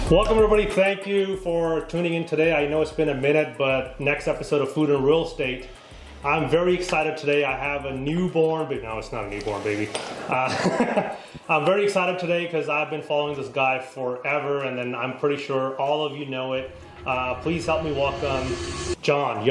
Welcome everybody, thank you for tuning in today. I know it's been a minute, but next episode of Food and Real Estate. I'm very excited today. I have a newborn baby. No, it's not a newborn baby. I'm very excited today because I've been following this guy forever, and then I'm pretty sure all of you know it. Please help me welcome John.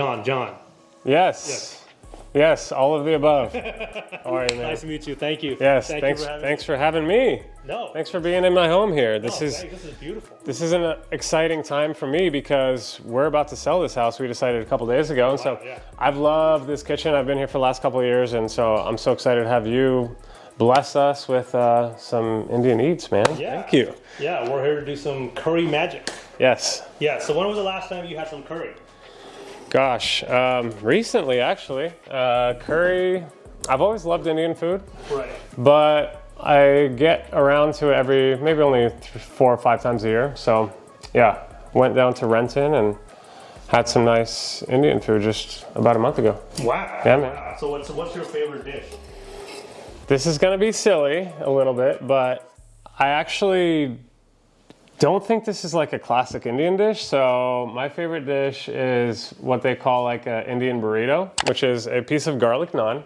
Yes, all of the above. How are you, man? Nice to meet you. Thank you. Yes, Thanks for having me. No. Thanks for being in my home here. This is beautiful. This is an exciting time for me because we're about to sell this house. We decided a couple days ago, and so I've loved this kitchen. I've been here for the last couple of years, and so I'm so excited to have you bless us with some Indian eats, man. Yeah. Thank you. Yeah, we're here to do some curry magic. Yes. Yeah. So when was the last time you had some curry? Gosh, recently actually. Curry, I've always loved Indian food. Right. But I get around to it maybe only 4 or 5 times a year. So yeah, went down to Renton and had some nice Indian food just about a month ago. Wow. Yeah, man. Wow. So what's your favorite dish? This is gonna be silly a little bit, but I actually don't think this is like a classic Indian dish. So my favorite dish is what they call like an Indian burrito, which is a piece of garlic naan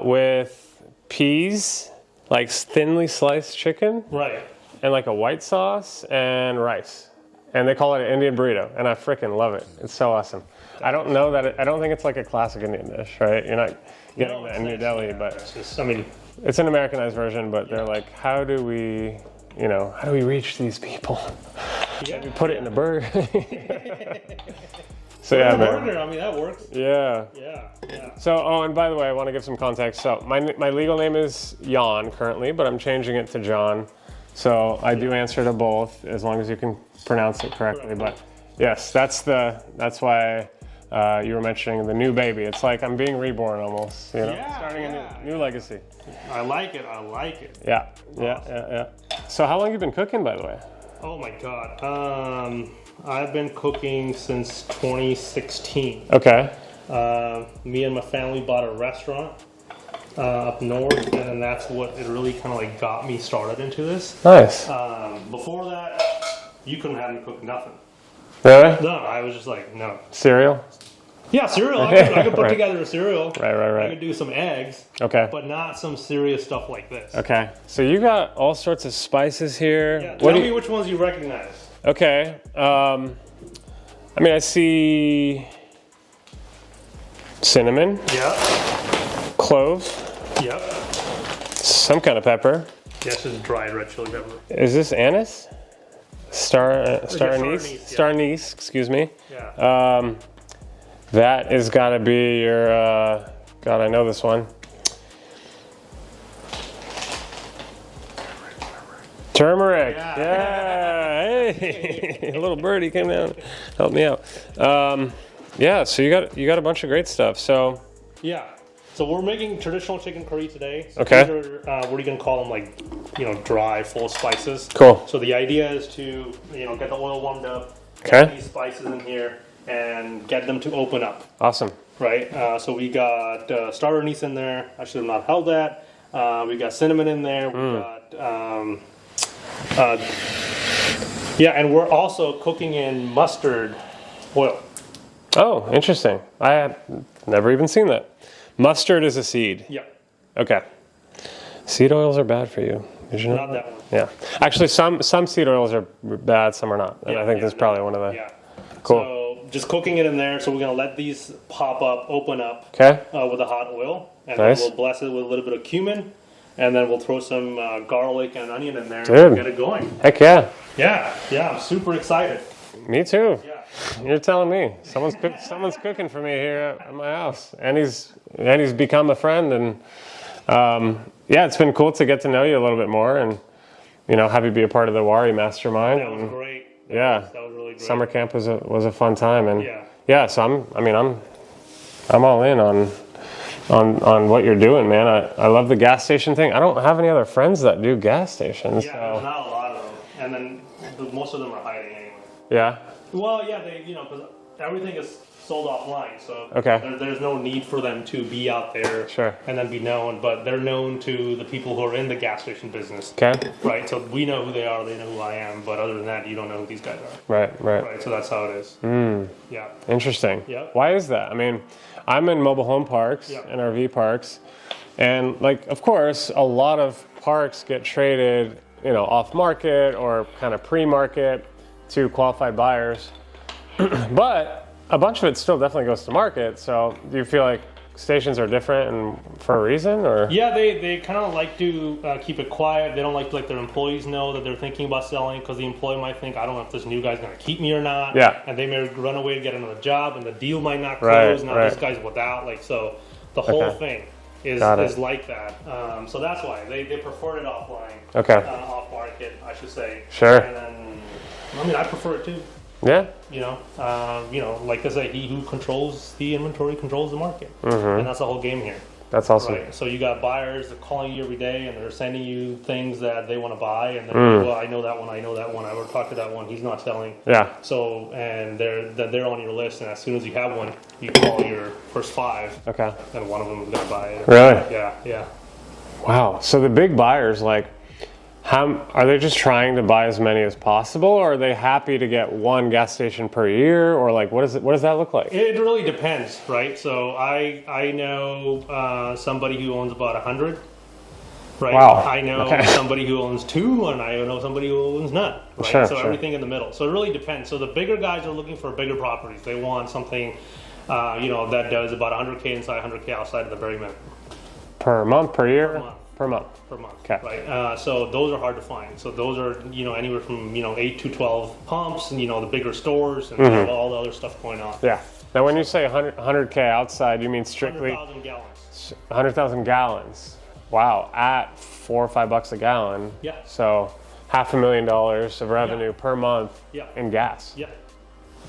with peas, like thinly sliced chicken, Right. and like a white sauce and rice. And they call it an Indian burrito, and I freaking love it. It's so awesome. I don't think it's like a classic Indian dish, right? You're not getting that in New Delhi, but it's an Americanized version. But they're like, how do we reach these people? Yeah. We put it in a burger. So yeah, man. Burger, I mean, that works. Yeah. Yeah. So, and by the way, I want to give some context. So my legal name is Jan currently, but I'm changing it to John. So I do answer to both as long as you can pronounce it correctly. But yes, that's why you were mentioning the new baby. It's like I'm being reborn almost, starting a new legacy. I like it. Yeah. Awesome. Yeah. So how long have you been cooking, by the way? Oh my God. I've been cooking since 2016. Okay. Me and my family bought a restaurant up north, and then that's what it really kind of like got me started into this. Nice. Before that, you couldn't have me cook nothing. Really? No, I was just like, no. Cereal? Yeah, cereal. I could put together a cereal. Right. I could do some eggs. Okay. But not some serious stuff like this. Okay. So you got all sorts of spices here. Yeah. Tell me which ones you recognize. Okay. I see cinnamon. Yeah. Clove. Yep. Some kind of pepper. Yeah, it's just dried red chili pepper. Is this anise? Star anise. Star anise. Excuse me. Yeah. That is got to be your. God, I know this one. Turmeric. Yeah. Hey, a little birdie came down, helped me out. Yeah. So you got a bunch of great stuff. So. Yeah. So we're making traditional chicken curry today. So okay. These are, what are you gonna call them? Like, dry, full of spices. Cool. So the idea is to, get the oil warmed up. Okay. Get these spices in here and get them to open up. Awesome. Right. So we got star anise in there. I should have not held that. We got cinnamon in there. We got. And we're also cooking in mustard oil. Oh, interesting. I have never even seen that. Mustard is a seed. Yeah. Okay. Seed oils are bad for you. Did you know? Not that one. Yeah. Actually, some seed oils are bad, some are not. And I think this is probably one of the. Yeah. Cool. So just cooking it in there. So we're gonna let these pop up, open up. Okay. With the hot oil, and nice. then we'll bless it with a little bit of cumin, and then we'll throw some garlic and onion in there Dude. and get it going. Heck yeah. Yeah, I'm super excited. Me too. Yeah. You're telling me someone's cooking for me here at my house, and he's become a friend, and yeah, it's been cool to get to know you a little bit more, and have you be a part of the WAREI mastermind. That was great. That was really great. Summer camp was a fun time, and yeah. So I'm all in on what you're doing, man. I love the gas station thing. I don't have any other friends that do gas stations. Yeah, so. there's not a lot of them, and then most of them are hiding anyway. Yeah. Well, yeah, they because everything is sold offline, so there's no need for them to be out there and then be known. But they're known to the people who are in the gas station business. Okay. Right. So we know who they are. They know who I am. But other than that, you don't know who these guys are. Right. So that's how it is. Yeah. Interesting. Yeah. Why is that? I mean, I'm in mobile home parks and RV parks, and of course, a lot of parks get traded, off market or kind of pre-market to qualified buyers, but a bunch of it still definitely goes to market. So do you feel like stations are different and for a reason, or? Yeah, they kind of like to keep it quiet. They don't like to let their employees know that they're thinking about selling, because the employee might think, I don't know if this new guy's going to keep me or not. Yeah. And they may run away to get another job, and the deal might not close. Now this guy's without, so the whole thing is like that. So that's why they prefer it offline. Off market, I should say. Sure. And then, I prefer it too. Yeah. Like I say, he who controls the inventory controls the market. And that's the whole game here. That's awesome. Right? So you got buyers that are calling you every day, and they're sending you things that they want to buy, and they're like, well, I know that one, I would talk to that one, he's not selling. Yeah. So, and they're on your list, and as soon as you have one, you call your first 5. Okay. And one of them is going to buy it. Really? Yeah. Wow. So the big buyers, how are they just trying to buy as many as possible, or are they happy to get one gas station per year, or what does that look like? It really depends, right? So I know somebody who owns about 100, right? Wow. I know somebody who owns 2, and I know somebody who owns none, right? So everything in the middle. So it really depends. So the bigger guys are looking for bigger properties. They want something, that does about 100K inside, 100K outside of the very minimum. Per month, per year? Per month. Okay. Right. So those are hard to find. So those are anywhere from 8 to 12 pumps, and the bigger stores, and all the other stuff going on. Yeah. Now, when you say 100K outside, you mean strictly 100,000 gallons. 100,000 gallons. Wow. At $4 or $5 a gallon. Yeah. So $500,000 of revenue per month in gas. Yeah.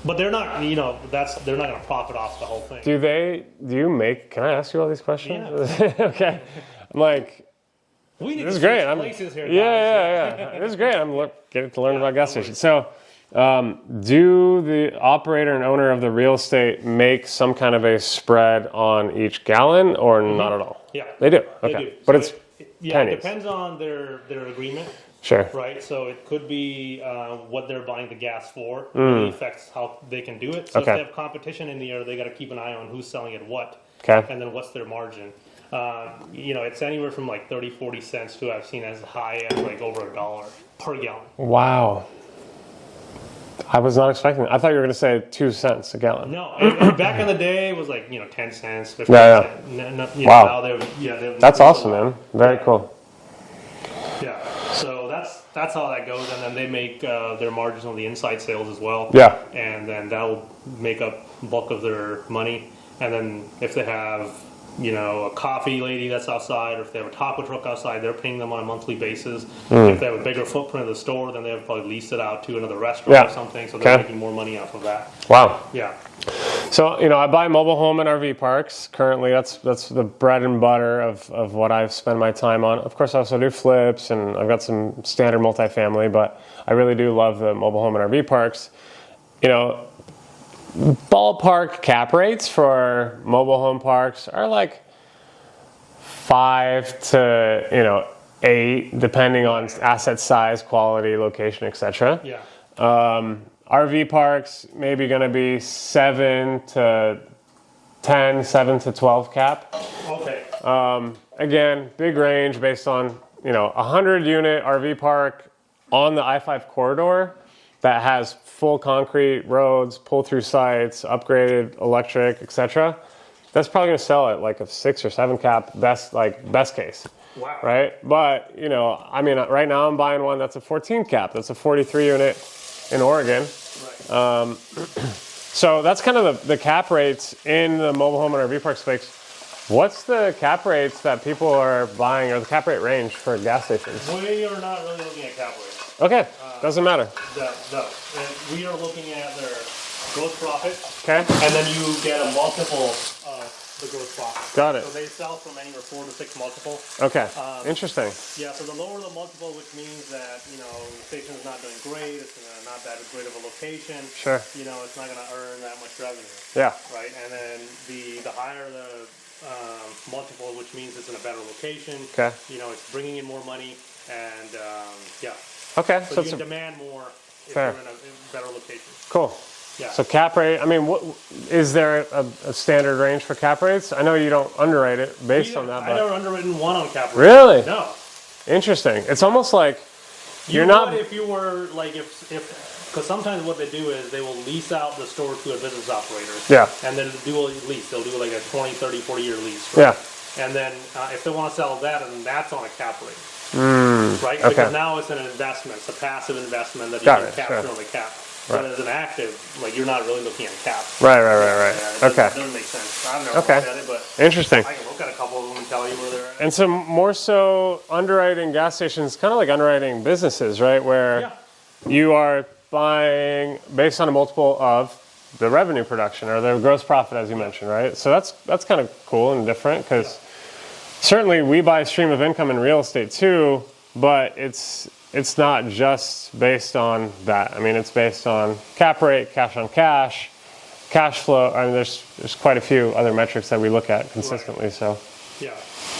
But they're not, they're not going to profit off the whole thing. Do you make? Can I ask you all these questions? Yeah. Okay. I'm this is great. Places here, yeah. This is great. I'm getting to learn about gas stations. So, do the operator and owner of the real estate make some kind of a spread on each gallon, or not at all? Yeah, they do. Okay, they do. But so it depends on their agreement. Sure. Right. So it could be what they're buying the gas for. Really affects how they can do it. So if they have competition in the area, they got to keep an eye on who's selling at what. Okay. And then what's their margin. It's anywhere from 30, 40 cents to I've seen as high as over $1 per gallon. Wow. I was not expecting that. I thought you were going to say 2 cents a gallon. No, and back in the day it was 10 cents, 15 cents. Wow. That's awesome, man. Very cool. Yeah. So that's how that goes, and then they make their margins on the inside sales as well. Yeah. And then that'll make up the bulk of their money. And then if they have a coffee lady that's outside, or if they have a taco truck outside, they're paying them on a monthly basis. If they have a bigger footprint of the store, then they'll probably lease it out to another restaurant or something, so they're making more money off of that. Wow. Yeah. So, I buy mobile home and RV parks. Currently, that's the bread and butter of what I spend my time on. Of course, I also do flips, and I've got some standard multifamily, but I really do love the mobile home and RV parks. Ballpark cap rates for mobile home parks are 5 to 8, depending on asset size, quality, location, etc. Yeah. RV parks maybe going to be 7 to 10, 7 to 12 cap. Okay. Again, big range based on 100 unit RV park on the I-5 corridor that has full concrete roads, pull-through sites, upgraded electric, etc. That's probably going to sell at a 6 or 7 cap, best case. Wow. right? But, you know, I mean, right now I'm buying one that's a 14 cap. That's a 43 unit in Oregon. Right. So that's kind of the cap rates in the mobile home and RV park space. What's the cap rates that people are buying, or the cap rate range for gas stations? We are not really looking at cap rates. Okay, doesn't matter. No. And we are looking at their gross profit. Okay. And then you get a multiple of the gross profit. Got it. So they sell from anywhere 4 to 6 multiple. Okay, interesting. Yeah, so the lower the multiple, which means that, you know, the station is not doing great, it's not that great of a location. Sure. You know, it's not going to earn that much revenue. Yeah. Right, and then the higher the multiple, which means it's in a better location. Okay. You know, it's bringing in more money, and yeah. Okay, So you can demand more if fair. you're in a better location. Cool. Yeah. So cap rate, I mean, what is there a standard range for cap rates? I know you don't underwrate it based on that, I but never underwritten one on cap rate. really? No. Interesting. It's almost like You you're would not. if you were like if because sometimes what they do is they will lease out the store to a business operator. Yeah. And then do a lease. They'll do like a 20, 30, 40-year lease. Right? Yeah. And then if they want to sell that, and that's on a cap rate. Right? Okay. Because now it's an investment. It's a passive investment that you Got can it, capture sure. on the cap. But as an active, like you're not really looking at cap. Right. Yeah, it Okay. doesn't make sense. I've never Okay. looked at it, but Interesting. I can look at a couple of them and tell you where they're at. And so more so underwriting gas stations, kind of like underwriting businesses, right? Where Yeah. you are buying based on a multiple of the revenue production or the gross profit, as you mentioned, right? So that's kind of cool and different because certainly we buy a stream of income in real estate too, but it's not just based on that. I mean, it's based on cap rate, cash on cash, cash flow. I mean, there's quite a few other metrics that we look at consistently. So Yeah.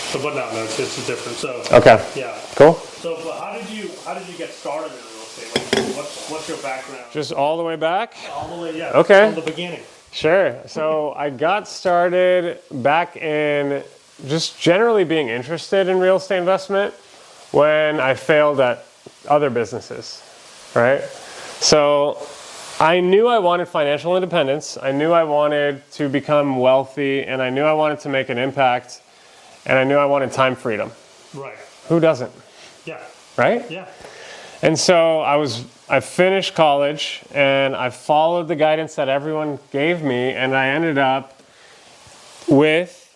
So, but no, it's different. So. okay, Yeah. cool. So, but how did you get started in real estate? Like, what's your background? Just all the way back. All the way, yeah. Okay. From the beginning. Sure. So I got started back in just generally being interested in real estate investment when I failed at other businesses, right? So I knew I wanted financial independence. I knew I wanted to become wealthy, and I knew I wanted to make an impact, and I knew I wanted time freedom. Right. Who doesn't, Yeah. right? Yeah. And so I finished college and I followed the guidance that everyone gave me, and I ended up with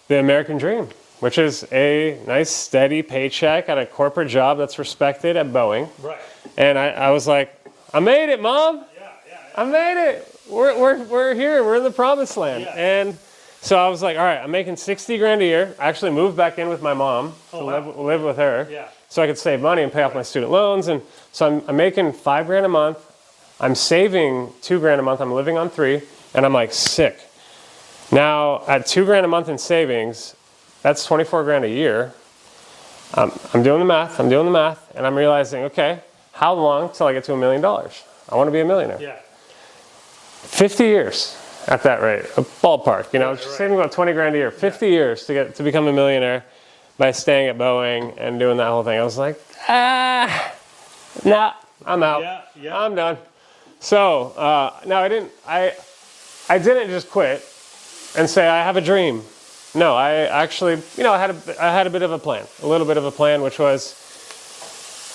the American dream, which is a nice steady paycheck at a corporate job that's respected at Boeing. Right. And I was like, I made it, Mom. Yeah. I made it. We're here. We're in the promised land. Yeah. And so I was like, all right, I'm making 60 grand a year. I actually moved back in with my mom to live with her. Yeah. So I could save money and pay off my student loans. And so I'm making 5 grand a month. I'm saving 2 grand a month. I'm living on 3. And I'm like, sick. Now, at 2 grand a month in savings, that's 24 grand a year. I'm doing the math. And I'm realizing, okay, how long till I get to $1 million? I want to be a millionaire. Yeah. 50 years at that rate, a ballpark. You know, Right. saving about 20 grand a year. 50 years to become a millionaire by staying at Boeing and doing that whole thing. I was like, nah, I'm out. Yeah. I'm done. So no, I didn't just quit and say I have a dream. No, I actually, I had a bit of a plan, which was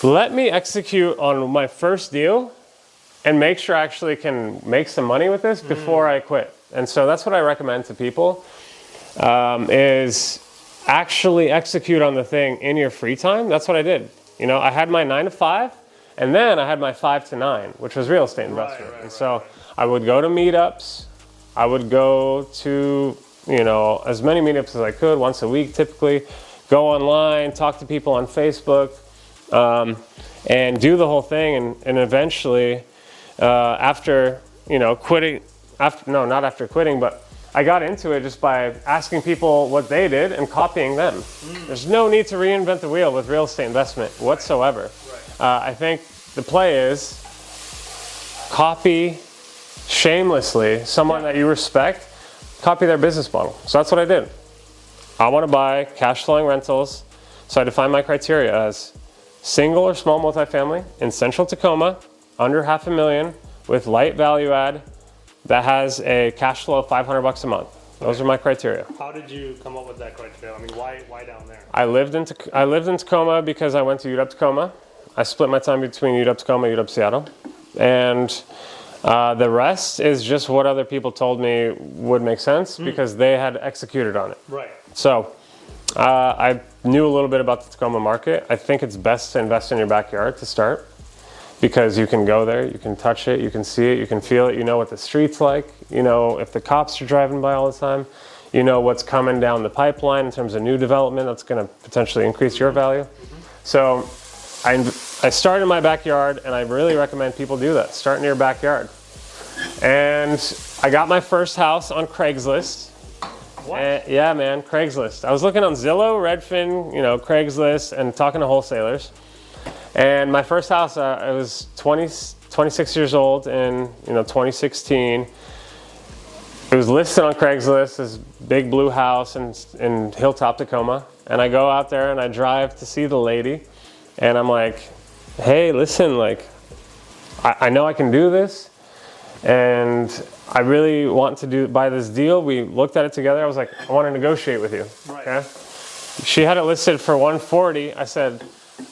let me execute on my first deal and make sure I actually can make some money with this before I quit. And so that's what I recommend to people is actually execute on the thing in your free time. That's what I did. I had my 9 to 5, and then I had my 5 to 9, which was real estate investment. So I would go to meetups. I would go to, as many meetups as I could once a week, typically. Go online, talk to people on Facebook, and do the whole thing. And eventually, after quitting, not after quitting, but I got into it just by asking people what they did and copying them. There's no need to reinvent the wheel with real estate investment whatsoever. I think the play is copy shamelessly someone that you respect, copy their business model. So that's what I did. I want to buy cash flowing rentals. So I defined my criteria as single or small multifamily in central Tacoma, under $500,000 with light value add that has a cash flow of $500 a month. Those are my criteria. How did you come up with that criteria? I mean, why down there? I lived in Tacoma because I went to UW Tacoma. I split my time between UW Tacoma and UW Seattle. And the rest is just what other people told me would make sense because they had executed on it. Right. So I knew a little bit about the Tacoma market. I think it's best to invest in your backyard to start because you can go there, you can touch it, you can see it, you can feel it, you know what the street's like, you know if the cops are driving by all the time, you know what's coming down the pipeline in terms of new development that's going to potentially increase your value. So I started in my backyard, and I really recommend people do that. Start in your backyard. And I got my first house on Craigslist. What? Yeah, man, Craigslist. I was looking on Zillow, Redfin, Craigslist, and talking to wholesalers. And my first house, I was 26 years old in 2016. It was listed on Craigslist, this big blue house in Hilltop, Tacoma. And I go out there and I drive to see the lady. And I'm like, hey, listen, like, I know I can do this. And I really want to buy this deal. We looked at it together. I was like, I want to negotiate with you. Right. Okay? She had it listed for 140. I said,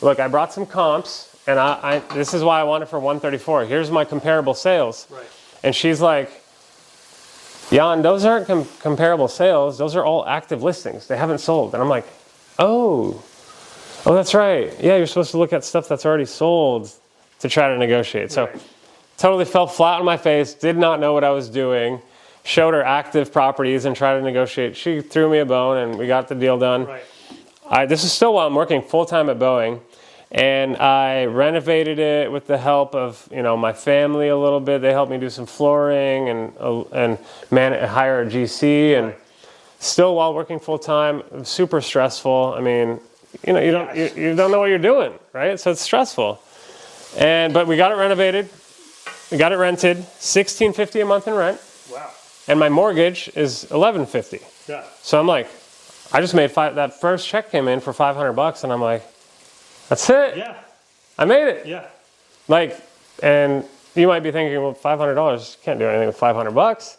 look, I brought some comps, and this is why I want it for 134. Here's my comparable sales. Right. And she's like, Jan, those aren't comparable sales. Those are all active listings. They haven't sold. And I'm like, oh, that's right. Yeah, you're supposed to look at stuff that's already sold to try to negotiate. So totally fell flat on my face, did not know what I was doing, showed her active properties and tried to negotiate. She threw me a bone and we got the deal done. Right. This is still while I'm working full-time at Boeing, and I renovated it with the help of my family a little bit. They helped me do some flooring and hire a GC, and still while working full-time, super stressful. I mean, you don't know what you're doing, right? So it's stressful. But we got it renovated. We got it rented, $1,650 a month in rent. Wow. And my mortgage is $1,150. Yeah. So I'm like, I just made that first check came in for $500, and I'm like, that's it. Yeah. I made it. Yeah. And you might be thinking, well, $500, you can't do anything with $500.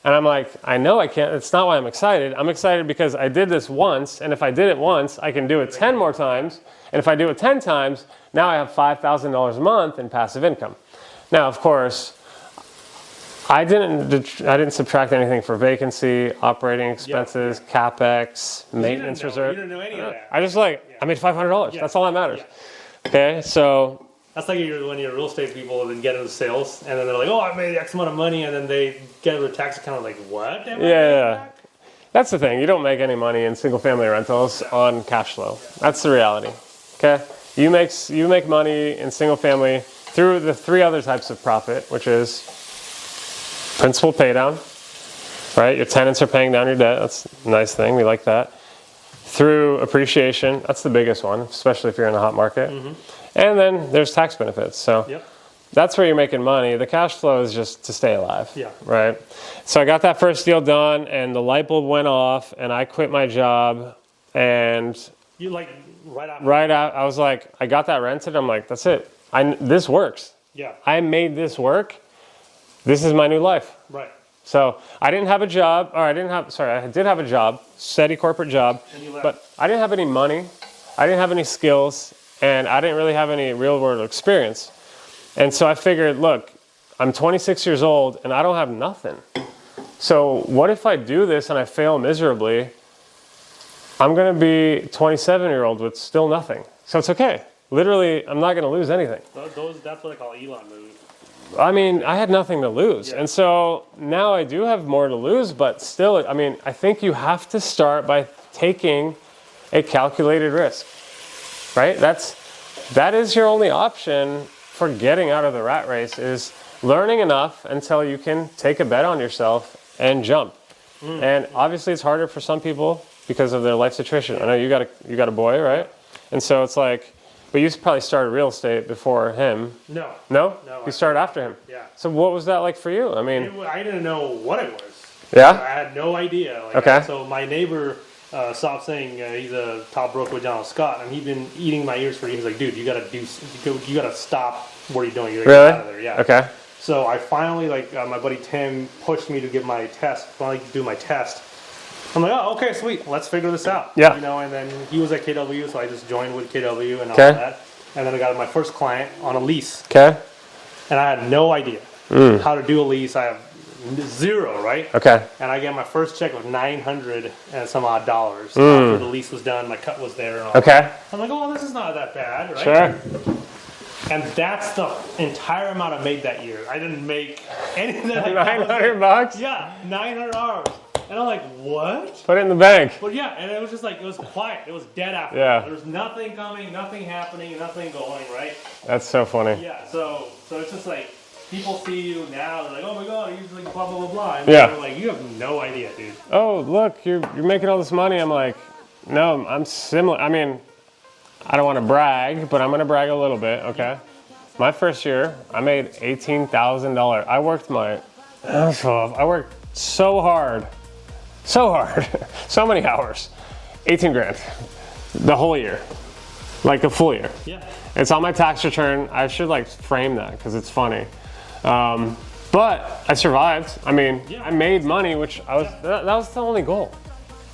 And I'm like, I know I can't. It's not why I'm excited. I'm excited because I did this once, and if I did it once, I can do it 10 more times. And if I do it 10 times, now I have $5,000 a month in passive income. Now, of course, I didn't subtract anything for vacancy, operating expenses, CapEx, maintenance reserve. You didn't know any of that. I just I made $500. That's all that matters. Yeah. Okay, so. That's like when you're real estate people and get into sales, and then they're like, oh, I made X amount of money, and then they get their tax account like, what? Yeah. That's the thing. You don't make any money in single-family rentals on cash flow. That's the reality. Okay, you make money in single-family through the three other types of profit, which is principal pay down, right? Your tenants are paying down your debt. That's a nice thing. We like that. Through appreciation, that's the biggest one, especially if you're in a hot market. Mm-hmm. And then there's tax benefits. So that's where you're making money. The cash flow is just to stay alive, right? So I got that first deal done, and the light bulb went off, and I quit my job. And you right out, I was like, I got that rented. I'm like, that's it. This works. Yeah. I made this work. This is my new life. Right. So I didn't have a job, I did have a job, steady corporate job, but I didn't have any money. I didn't have any skills, and I didn't really have any real world experience. And so I figured, look, I'm 26 years old and I don't have nothing. So what if I do this and I fail miserably? I'm going to be 27-year-old with still nothing. So it's okay. Literally, I'm not going to lose anything. That's what they call Elon move. I mean, I had nothing to lose. And so now I do have more to lose, but still, I mean, I think you have to start by taking a calculated risk, right? That is your only option for getting out of the rat race, is learning enough until you can take a bet on yourself and jump. And obviously it's harder for some people because of their life situation. I know you got a boy, right? And so it's like, but you probably started real estate before him. No? No, you started after him. Yeah. So what was that like for you? I mean, I didn't know what it was. Yeah? I had no idea. Okay. So my neighbor stopped saying he's a top broker with Donald Scott, and he'd been eating my ears for years. He's like, dude, you gotta stop what are you doing? You gotta get out of there. Yeah. Okay. So I finally, like, my buddy Tim pushed me to give my test, finally do my test. I'm like, oh, okay, sweet, let's figure this out. Yeah. You know, and then he was at KW, so I just joined with KW and all that. And then I got my first client on a lease. Okay. And I had no idea how to do a lease. I have zero, right? Okay. And I get my first check of $900 and some odd dollars after the lease was done, my cut was there and all that. I'm like, oh, this is not that bad, right? Sure. And that's the entire amount I made that year. I didn't make anything. $900? Yeah, $900. And I'm like, what? Put it in the bank. But yeah, and it was just like, it was quiet. It was dead after. Yeah. There was nothing coming, nothing happening, nothing going, right? That's so funny. Yeah, so it's just like, people see you now, they're like, oh my God, you're like blah, blah, blah, blah. And Yeah. they're like, you have no idea, dude. Oh, look, you're making all this money. I'm like, no, I'm similar. I mean, I don't want to brag, but I'm going to brag a little bit, okay? My first year, I made $18,000. I worked my ass off. I worked so hard, so many hours. 18 grand, the whole year, like the full year. Yeah. It's on my tax return. I should like frame that because it's funny. But I survived. I mean, I made money, which that was the only goal.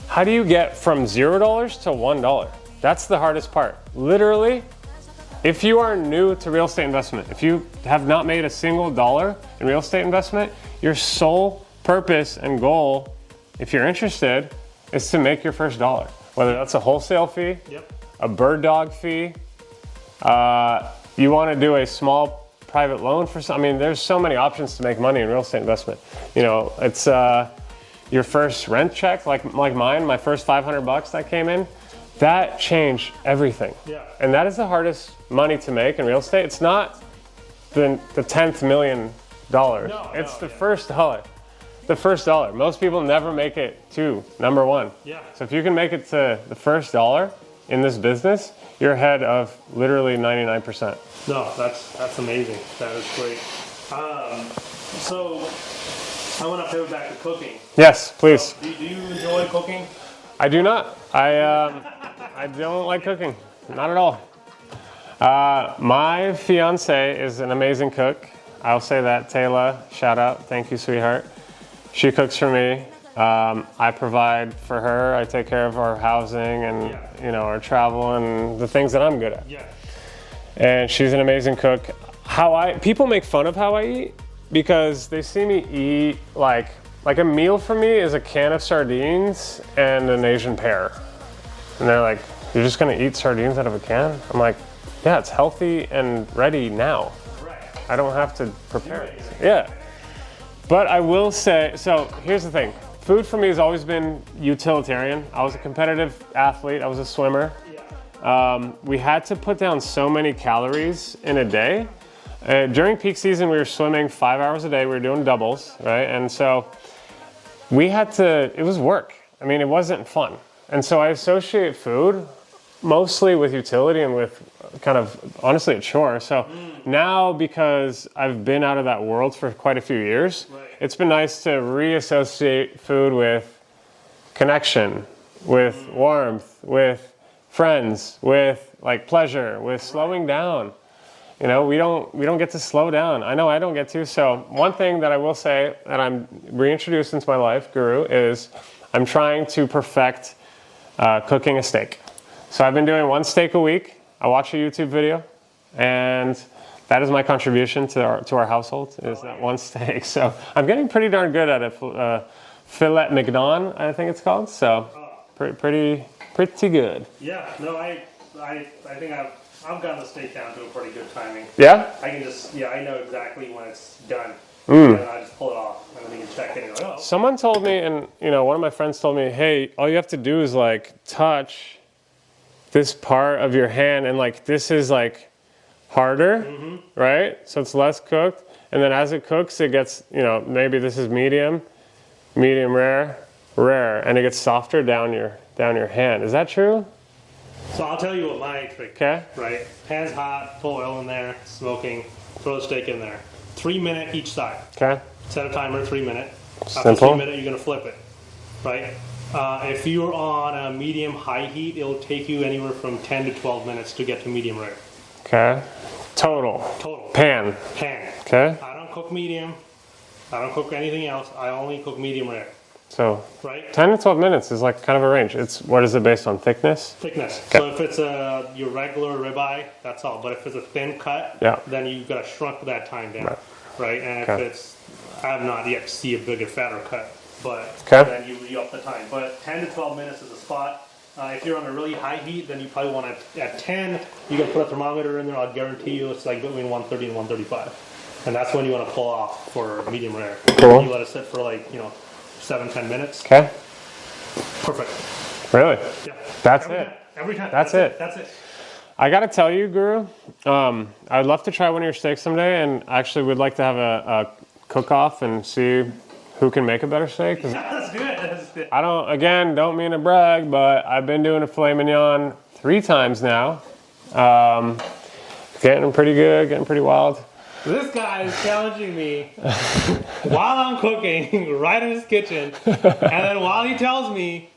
How do you get from $0 to $1? That's the hardest part. Literally, if you are new to real estate investment, if you have not made a single dollar in real estate investment, your sole purpose and goal, if you're interested, is to make your first dollar. Whether that's a wholesale fee, a bird dog fee, you want to do a small private loan for some. I mean, there's so many options to make money in real estate investment. You know, it's your first rent check, like mine, my first $500 that came in, that changed everything. Yeah. And that is the hardest money to make in real estate. It's not the 10th million dollars. It's the first dollar. The first dollar. Most people never make it to number one. Yeah. So if you can make it to the first dollar in this business, you're ahead of literally 99%. No, that's amazing. That is great. So I want to pivot back to cooking. Yes, please. So, do you enjoy cooking? I do not. I don't like cooking. Not at all. My fiance is an amazing cook. I'll say that. Taylor, shout out. Thank you, sweetheart. She cooks for me. I provide for her. I take care of our housing and you know, our travel and the things that I'm good at. Yeah. And she's an amazing cook. People make fun of how I eat because they see me eat like a meal for me is a can of sardines and an Asian pear. And they're like, you're just gonna eat sardines out of a can? I'm like, yeah, it's healthy and ready now. Right. I don't have to prepare it. Yeah. But I will say, so here's the thing. Food for me has always been utilitarian. I was a competitive athlete. I was a swimmer. We had to put down so many calories in a day. During peak season, we were swimming 5 hours a day. We were doing doubles, right? And so we had to, it was work. I mean, it wasn't fun. And so I associate food mostly with utility and with kind of, honestly, a chore. So now, because I've been out of that world for quite a few years, it's been nice to reassociate food with connection, with warmth, with friends, with like pleasure, with slowing down. You know, we don't get to slow down. I know I don't get to. So one thing that I will say that I'm reintroduced into my life, Guru, is I'm trying to perfect cooking a steak. So I've been doing one steak a week. I watch a YouTube video, and that is my contribution to our household, is that one steak. So I'm getting pretty darn good at it. Filet mignon, I think it's called. So pretty good. Yeah, no, I think I've gotten the steak down to a pretty good timing. Yeah? I can just, I know exactly when it's done. And I just pull it off, and then you can check it and go, oh. Someone told me, and one of my friends told me, hey, all you have to do is like touch this part of your hand, and like this is like harder, right? So it's less cooked, and then as it cooks, it gets, maybe this is medium rare, and it gets softer down your hand. Is that true? So I'll tell you what my trick. Okay. Right. Pan's hot, pull oil in there, smoking, throw the steak in there. 3 minute each side. Okay. Set a timer, 3 minute. Simple. After 3 minutes, you're gonna flip it. Right. If you're on a medium high heat, it'll take you anywhere from 10 to 12 minutes to get to medium rare. Okay. Total. Pan. Okay. Okay. I don't cook medium. I don't cook anything else. I only cook medium rare. So Right? 10 to 12 minutes is like kind of a range. What is it based on? Thickness? Thickness. Okay. So if it's your regular ribeye, that's all. But if it's a thin cut, then you've got to shrunk that time down. Right? And if it's, I have not yet see a bigger, fatter cut. But then you re-up the time. But 10 to 12 minutes is a spot. If you're on a really high heat, then you probably want to, at 10, you can put a thermometer in there. I'll guarantee you it's like between 130 and 135. And that's when you want to pull off for medium rare. Cool. You let it sit for like, 7-10 minutes. Okay. Perfect. Really? Yeah. That's Every it. time. Every time. That's it. That's it. I got to tell you, Guru, I'd love to try one of your steaks someday, and actually would like to have a cook-off and see who can make a better steak. That's good. That's good. I don't mean to brag, but I've been doing a filet mignon 3 times now. Getting pretty good, getting pretty wild. This guy is challenging me while I'm cooking, right in his kitchen, and then while he tells me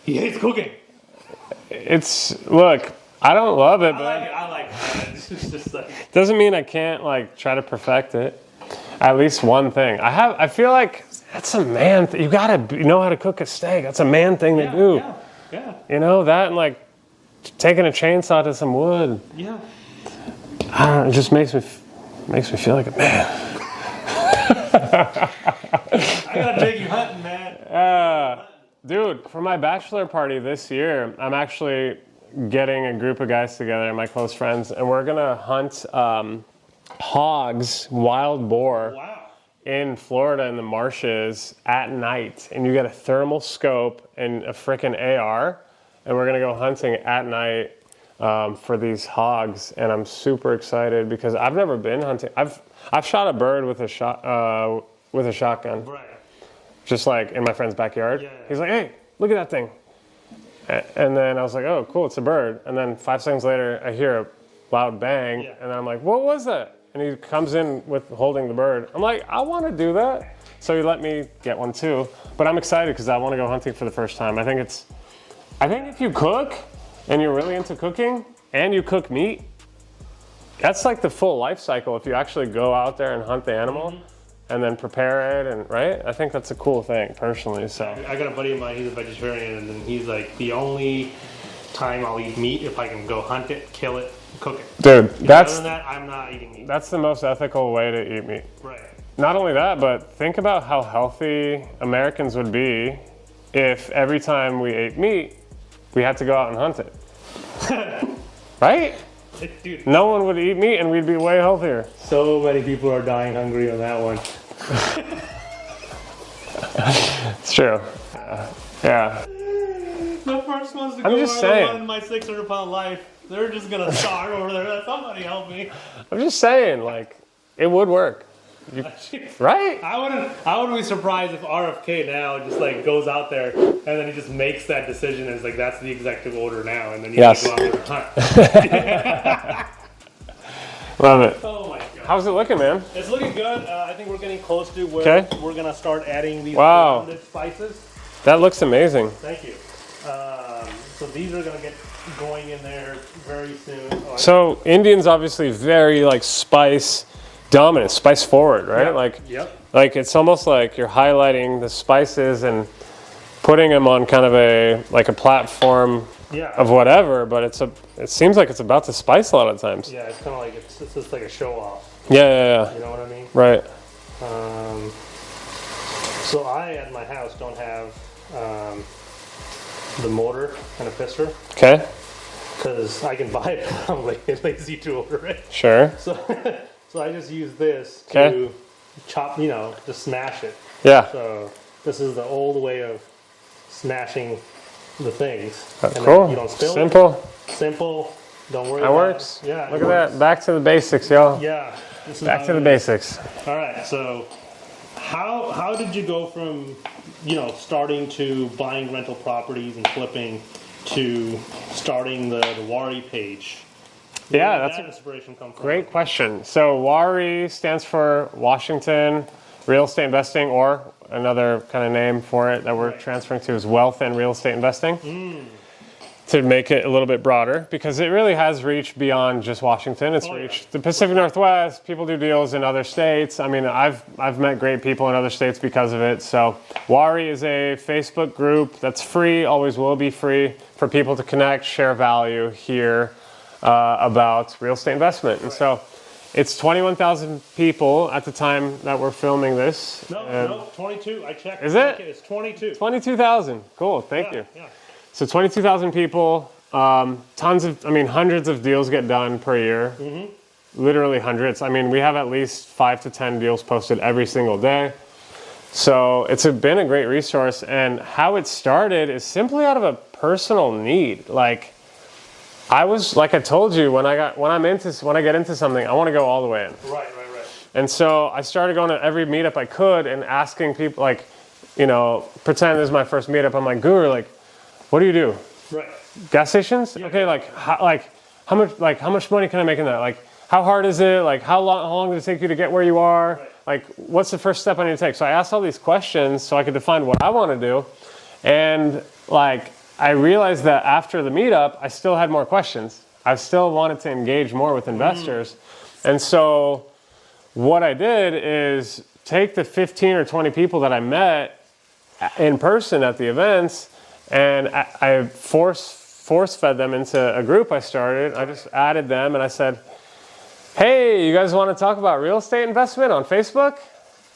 he hates cooking. Look, I don't love it, but I like it. It's just like, doesn't mean I can't like try to perfect it. At least one thing. I feel like that's a man thing. You gotta know how to cook a steak. That's a man thing to do. Yeah. You know, that and like taking a chainsaw to some wood. Yeah. I don't know, it just makes me feel like a man. I gotta take you hunting, man. Dude, for my bachelor party this year, I'm actually getting a group of guys together, my close friends, and we're gonna hunt hogs, wild boar, in Florida in the marshes at night. And you get a thermal scope and a frickin' AR, and we're gonna go hunting at night for these hogs. And I'm super excited because I've never been hunting. I've shot a bird with a shotgun. Right. Just like in my friend's backyard. Yeah. He's like, hey, look at that thing. And then I was like, oh, cool, it's a bird. And then 5 seconds later, I hear a loud bang. And then I'm like, what was that? And he comes in with holding the bird. I'm like, I want to do that. So he let me get one too. But I'm excited because I want to go hunting for the first time. I think if you cook and you're really into cooking and you cook meat, that's like the full life cycle. If you actually go out there and hunt the animal and then prepare it, and right? I think that's a cool thing personally. So I got a buddy of mine, he's a vegetarian, and then he's like, the only time I'll eat meat if I can go hunt it, kill it, cook it. dude, Other than that, I'm not eating meat. that's the most ethical way to eat meat. Right. Not only that, but think about how healthy Americans would be if every time we ate meat, we had to go out and hunt it. Right? Dude, No one would eat meat and we'd be way healthier. so many people are dying hungry on that one. It's true. Yeah. The first ones to I'm go just are saying. the one in my 600-pound life. They're just gonna starve over there. Somebody help me. I'm just saying, like, it would work. Right? I wouldn't be surprised if RFK now just like goes out there and then he just makes that decision and it's like that's the executive order now, and then you go out there and hunt. Love it. Oh my god. How's it looking, man? It's looking good. I think we're getting close to where we're gonna start adding these rounded spices. That looks amazing. Thank you. So these are gonna get going in there very soon. So Indian's obviously very like spice dominant, spice forward, right? Like it's almost like you're highlighting the spices and putting them on kind of a platform of whatever, but it seems like it's about to spice a lot of times. Yeah, it's kind of like it's just like a show off. Yeah. You know what I mean? Right. So I at my house don't have the mortar and a pister. Okay. Because I can buy it, but I'm like lazy to order it. Sure. So I just use this to chop, to smash it. Yeah. So this is the old way of smashing the things. That's and cool. You don't spill Simple. Don't worry That about works. it. Yeah. Look at that. Back to the basics, y'all. Yeah. Back to the basics. All right. So how did you go from, starting to buying rental properties and flipping to starting the WAREI page? Yeah, Where did that's that inspiration come from? Great question. So WAREI stands for Washington Real Estate Investing, or another kind of name for it that we're transferring to is Wealth and Real Estate Investing. to make it a little bit broader, because it really has reached beyond just Washington. It's reached the Pacific Northwest. People do deals in other states. I mean, I've met great people in other states because of it. So WAREI is a Facebook group that's free, always will be free, for people to connect, share value, hear about real estate investment. And so it's 21,000 people at the time that we're filming this. No, 22. I checked. Is it? It's 22. 22,000. Cool. Thank you. Yeah. So 22,000 people, hundreds of deals get done per year. Literally hundreds. I mean, we have at least 5 to 10 deals posted every single day. So it's been a great resource. And how it started is simply out of a personal need. Like I told you, when I get into something, I want to go all the way in. Right. And so I started going to every meetup I could and asking people, like, pretend this is my first meetup. I'm like, Guru, like, what do you do? Right. Gas stations? Yeah. Okay, how much money can I make in that? Like, how hard is it? Like, how long does it take you to get where you are? Right. Like, what's the first step I need to take? So I asked all these questions so I could define what I want to do. And like, I realized that after the meetup, I still had more questions. I still wanted to engage more with investors. And so what I did is take the 15 or 20 people that I met in person at the events, and I force fed them into a group I started. I just added them and I said, hey, you guys want to talk about real estate investment on Facebook?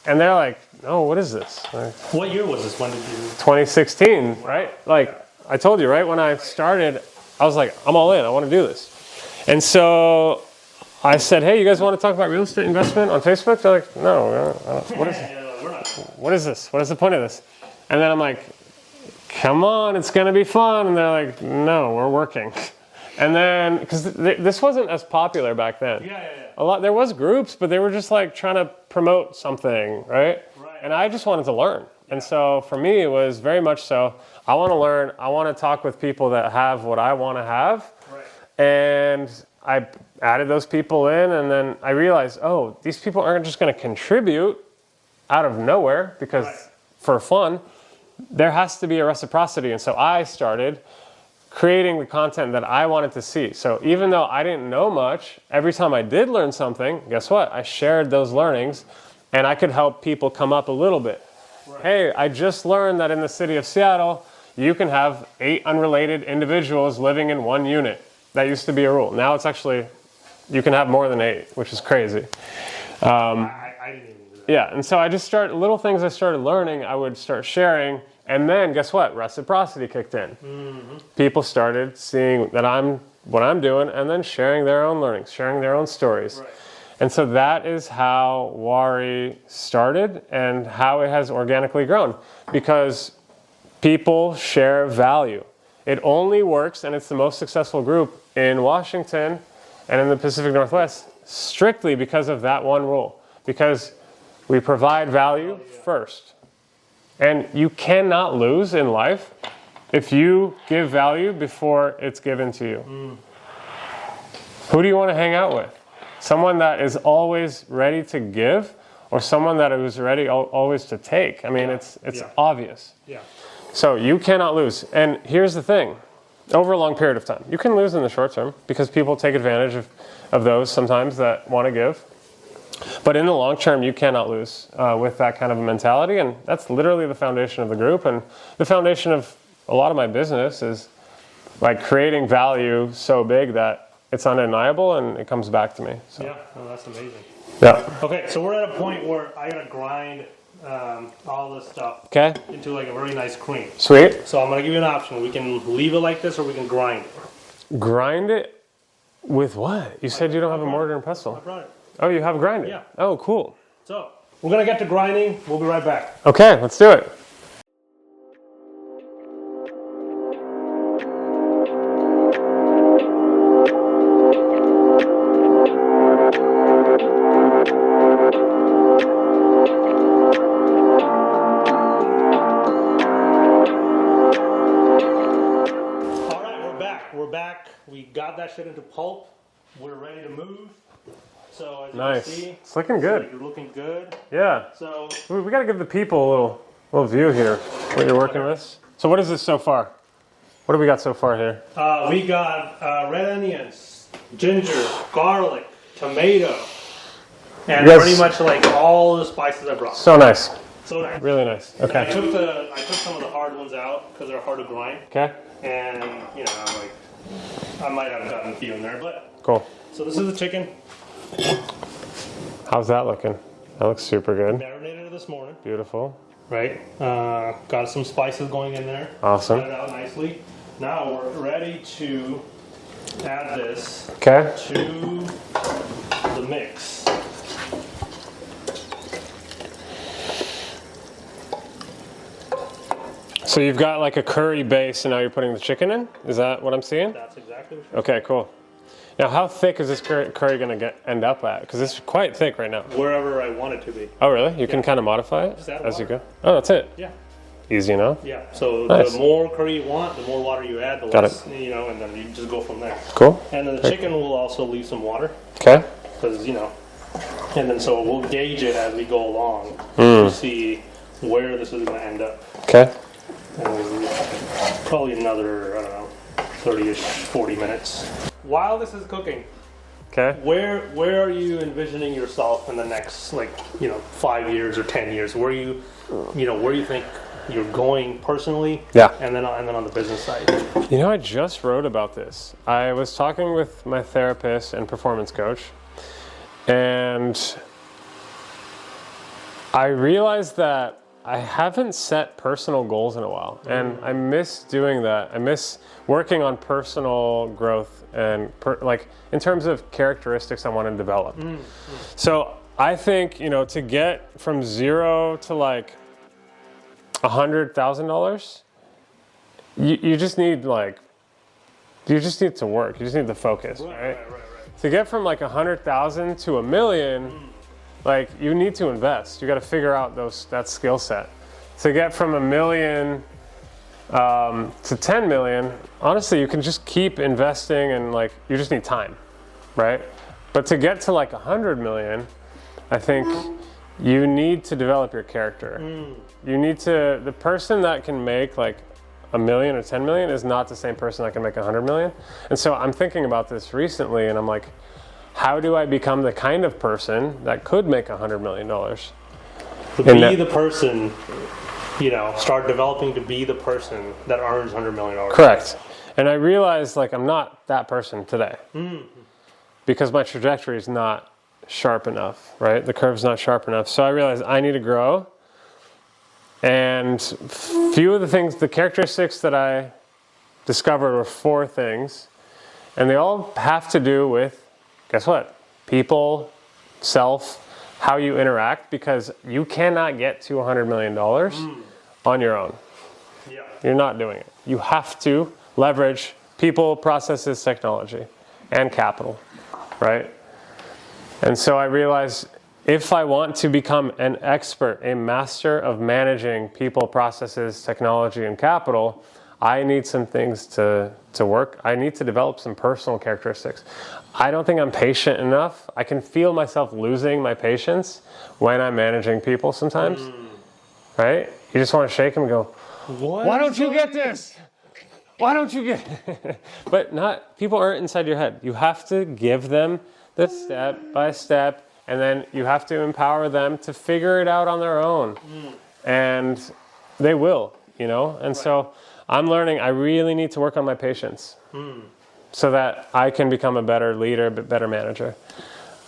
And they're like, no, what is this? Like, what year was this? When did you? 2016, right? Like I told you, right? When I started, I was like, I'm all in. I want to do this. And so I said, hey, you guys want to talk about real estate investment on Facebook? They're like, no, what is it? What is this? What is the point of this? And then I'm like, come on, it's going to be fun. And they're like, no, we're working. And then, because this wasn't as popular back then. Yeah. There was groups, but they were just like trying to promote something, right? And I just wanted to learn. Yeah. And so for me, it was very much so, I want to learn. I want to talk with people that have what I want to have. Right. And I added those people in, and then I realized, oh, these people aren't just going to contribute out of nowhere because for fun. There has to be a reciprocity. And so I started creating the content that I wanted to see. So even though I didn't know much, every time I did learn something, guess what? I shared those learnings, and I could help people come up a little bit. Right. Hey, I just learned that in the city of Seattle, you can have 8 unrelated individuals living in one unit. That used to be a rule. Now it's actually, you can have more than 8, which is crazy. I didn't even do that. Yeah, and so I just little things I started learning, I would start sharing, and then guess what? Reciprocity kicked in. Mm-hmm. People started seeing that what I'm doing, and then sharing their own learnings, sharing their own stories. Right. And so that is how WAREI started and how it has organically grown, because people share value. It only works, and it's the most successful group in Washington and in the Pacific Northwest, strictly because of that one rule. Because we provide value first. And you cannot lose in life if you give value before it's given to you. Who do you want to hang out with? Someone that is always ready to give, or someone that is ready always to take? I mean, it's obvious. Yeah. So you cannot lose. And here's the thing. Over a long period of time. You can lose in the short term because people take advantage of those sometimes that want to give. But in the long term, you cannot lose with that kind of a mentality. And that's literally the foundation of the group. And the foundation of a lot of my business is like creating value so big that it's undeniable and it comes back to me. So. Yeah, well, that's amazing. Yeah. Okay, so we're at a point where I gotta grind all this stuff into like a very nice cream. Sweet. So I'm gonna give you an option. We can leave it like this, or we can grind it. Grind it with what? You said you don't have a mortar and pestle. I brought it. Oh, you have grinded? Yeah. Oh, cool. So we're gonna get to grinding. We'll be right back. Okay, let's do it. We got that shit into pulp. We're ready to move. So as nice. You can see, it's looking good. Like you're looking good. Yeah. So we got to give the people a little view here. What you're working with. So what is this so far? What do we got so far here? We got red onions, ginger, garlic, tomato, and Yes. pretty much like all the spices I brought. So nice. So nice. Really nice. And I Okay. took some of the hard ones out because they're hard to grind, Okay. and you know, I'm like, I might have gotten a few in there, but Cool. so this is the chicken How's that looking? That looks super good. marinated this morning, Beautiful. right? Got some spices going in there. Awesome. Cut it out nicely. Now we're ready to add this Okay. to the mix. So you've got like a curry base and now you're putting the chicken in? Is that what I'm seeing? That's exactly what Okay, cool. Now how thick is this curry going to end up at? Because it's quite thick right now. wherever I want it to be. Oh really? You can kind of modify it Just add as you water. go? Oh, that's it? Yeah. Easy enough? Yeah. So Nice. the more curry you want, the more water you add, the Got less, you know, and then you just go from there. Cool. And then the chicken will also leave some water Okay. because, you know, and then so we'll gauge it as we go along Hmm. to see where this is going to end up. Okay. And probably another, I don't know, 30-ish, 40 minutes. While this is cooking, Okay. where are you envisioning yourself in the next, like, you know, 5 years or 10 years? Where you know, where you think you're going personally? Yeah. And then on the business side. You know, I just wrote about this. I was talking with my therapist and performance coach, and I realized that I haven't set personal goals in a while, and I miss doing that. I miss working on personal growth and like in terms of characteristics I want to develop. So I think, you know, to get from zero to like $100,000, you just need like, you just need to work. You just need to focus, right? To get from like 100,000 to 1 million, like you need to invest. You got to figure out that skill set. To get from 1 million to 10 million, honestly, you can just keep investing and like you just need time, right? But to get to like 100 million, I think you need to develop your character. You need to, the person that can make like 1 million or 10 million is not the same person that can make 100 million. And so I'm thinking about this recently and I'm like, how do I become the kind of person that could make $100 million? To be the person, you know, start developing to be the person that earns $100 million. Correct. And I realized like I'm not that person today because my trajectory is not sharp enough, right? The curve's not sharp enough. So I realized I need to grow. And few of the things, the characteristics that I discovered were 4 things. And they all have to do with, guess what? People, self, how you interact, because you cannot get to $100 million on your own. Yeah. You're not doing it. You have to leverage people, processes, technology, and capital, right? And so I realized if I want to become an expert, a master of managing people, processes, technology, and capital, I need some things to work. I need to develop some personal characteristics. I don't think I'm patient enough. I can feel myself losing my patience when I'm managing people sometimes, right? You just want to shake them and go, why don't you get this? Why don't you get it? But people aren't inside your head. You have to give them the step by step, and then you have to empower them to figure it out on their own. And they will, you know? And so I'm learning I really need to work on my patience so that I can become a better leader, but better manager.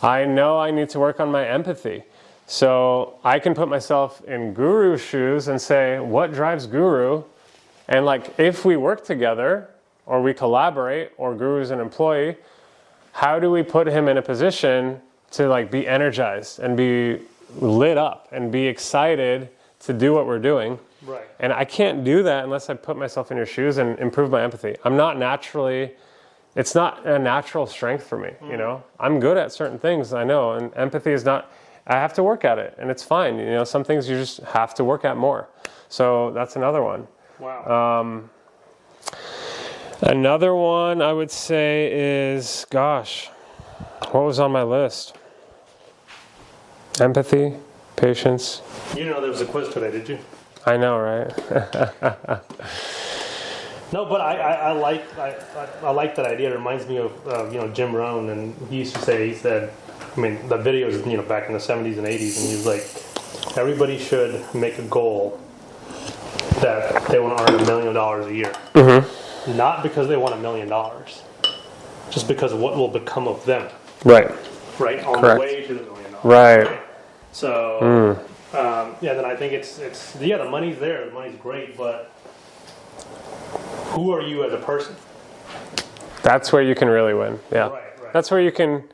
I know I need to work on my empathy. So I can put myself in Guru's shoes and say, what drives Guru? And like, if we work together or we collaborate or Guru's an employee, how do we put him in a position to like be energized and be lit up and be excited to do what we're doing? Right. And I can't do that unless I put myself in your shoes and improve my empathy. I'm not naturally, it's not a natural strength for me, you know? I'm good at certain things, I know, and empathy is not, I have to work at it, and it's fine. You know, some things you just have to work at more. So that's another one. Wow. Another one I would say is, gosh, what was on my list? Empathy, patience. You didn't know there was a quiz today, did you? I know, right? No, but I like that idea. It reminds me of Jim Rohn, and he said, I mean, the videos back in the 70s and 80s, and he was like, everybody should make a goal that they want to earn $1 million a year, not because they want $1 million, just because what will become of them, right, on Correct. the way to the $1 million, right? So, then I think it's the money's there, the money's great, but who are you as a person? That's where you can really win. Yeah. Right. That's where you can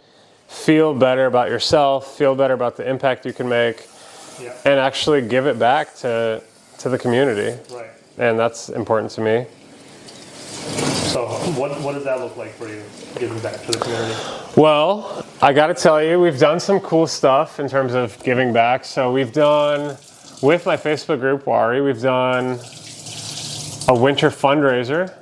feel better about yourself, feel better about the impact you can make, and actually give it back to the community. Right. And that's important to me. So what does that look like for you, giving back to the community? Well, I got to tell you, we've done some cool stuff in terms of giving back. So we've done, with my Facebook group, WAREI, we've done a winter fundraiser,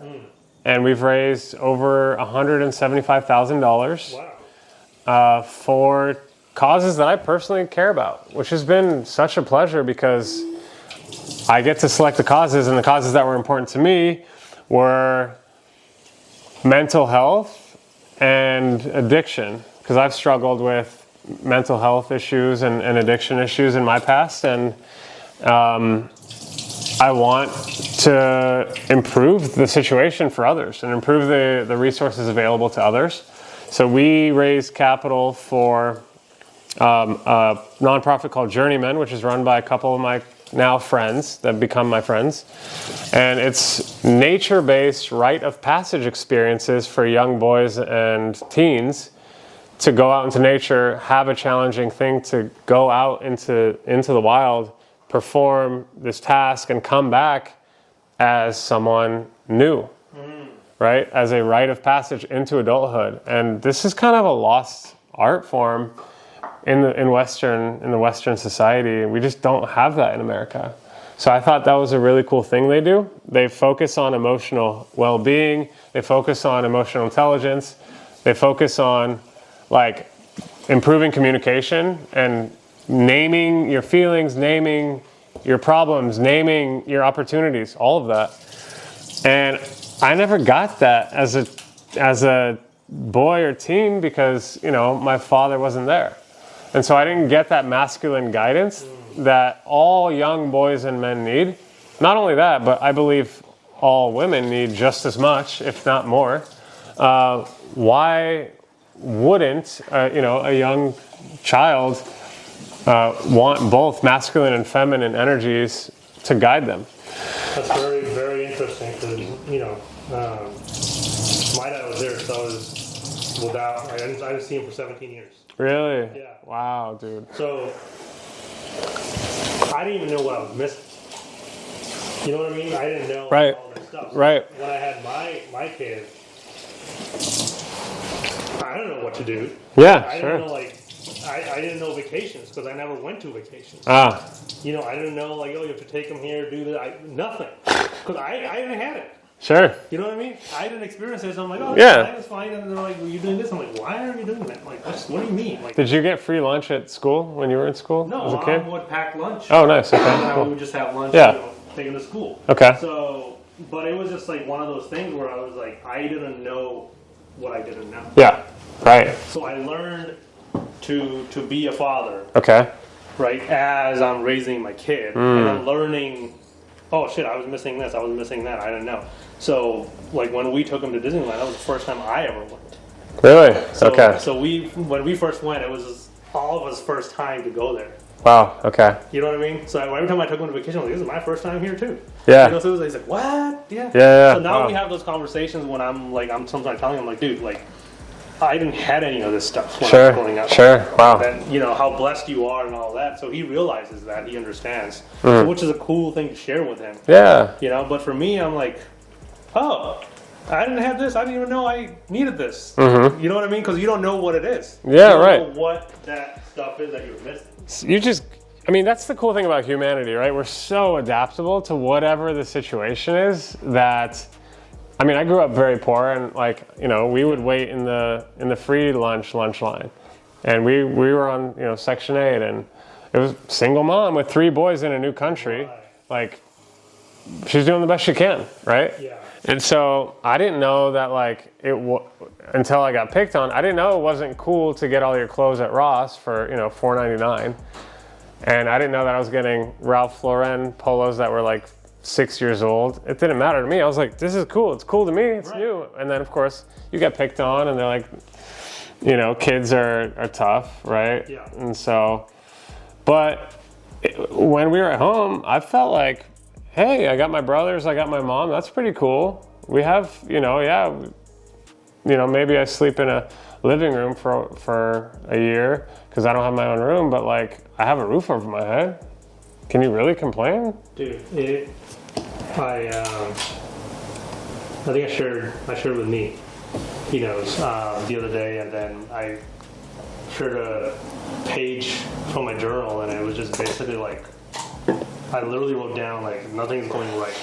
and we've raised over $175,000 for causes that I personally care about, which has been such a pleasure because I get to select the causes, and the causes that were important to me were mental health and addiction, because I've struggled with mental health issues and addiction issues in my past, and I want to improve the situation for others and improve the resources available to others. So we raised capital for a nonprofit called Journeyman, which is run by a couple of my now friends that become my friends. And it's nature-based rite of passage experiences for young boys and teens to go out into nature, have a challenging thing to go out into the wild, perform this task, and come back as someone new, right? As a rite of passage into adulthood. And this is kind of a lost art form in the Western society. We just don't have that in America. So I thought that was a really cool thing they do. They focus on emotional well-being. They focus on emotional intelligence. They focus on like improving communication and naming your feelings, naming your problems, naming your opportunities, all of that. And I never got that as a boy or teen because, my father wasn't there. And so I didn't get that masculine guidance that all young boys and men need. Not only that, but I believe all women need just as much, if not more. Why wouldn't a young child want both masculine and feminine energies to guide them? That's very, very interesting because, my dad was there, so I was without, I didn't see him for 17 years. Really? Yeah. Wow, dude. So, I didn't even know what I was missing. You know what I mean? I didn't know all that stuff. So right. When I had my kid, I don't know what to do. Yeah, I sure. didn't know, I didn't know vacations because I never went to vacations. Ah. I didn't know, you have to take them here, do that. Nothing. Because I didn't have it. Sure. You know what I mean? I didn't experience it, so I'm like, oh, yeah, it's fine. And they're like, well, you're doing this. I'm like, why are you doing that? Like, what do you mean? Like, did you get free lunch at school when you were in school as a kid? Mom would pack lunch. Oh, nice. Okay. And Cool. we would just have lunch, taken to school. Okay. So, but it was just like one of those things where I was like, I didn't know what I didn't know. Yeah. Right. So I learned to be a father. Okay. Right, as I'm raising my kid, and I'm learning, oh shit, I was missing this, I was missing that, I didn't know. So, when we took him to Disneyland, that was the first time I ever went. Really? So, okay. So when we first went, it was all of us first time to go there. Wow, okay. You know what I mean? So every time I took him to vacation, I was like, this is my first time here too. Yeah. So it was he's like, what? Yeah. Yeah. So now we have those conversations when I'm sometimes telling him, dude, I didn't have any of this stuff when I was growing up. Sure. Wow. And how blessed you are and all that. So he realizes that, he understands, so, which is a cool thing to share with him. Yeah. But for me, I'm like, oh, I didn't have this. I didn't even know I needed this. Mm-hmm. You know what I mean? Because you don't know what it is. Yeah, you don't right. know what that stuff is that you're missing. That's the cool thing about humanity, right? We're so adaptable to whatever the situation is that. I grew up very poor, and we would wait in the free lunch line, and we were on Section 8, and it was single mom with 3 boys in a new country. she's doing the best she can, right? Yeah. And so I didn't know that, like, until I got picked on, I didn't know it wasn't cool to get all your clothes at Ross for, you know, $4.99. And I didn't know that I was getting Ralph Lauren polos that were like 6 years old. It didn't matter to me. I was like, this is cool. It's cool to me. It's new. And then, of course, you get picked on, and they're like, you know, kids are tough, right? Yeah. And so, but when we were at home, I felt like, hey, I got my brothers, I got my mom. That's pretty cool. We have, you know, maybe I sleep in a living room for a year because I don't have my own room, but like I have a roof over my head. Can you really complain? Dude, I think I shared with me, he knows, the other day, and then I shared a page from my journal, and it was just basically like, I literally wrote down like, nothing's going right.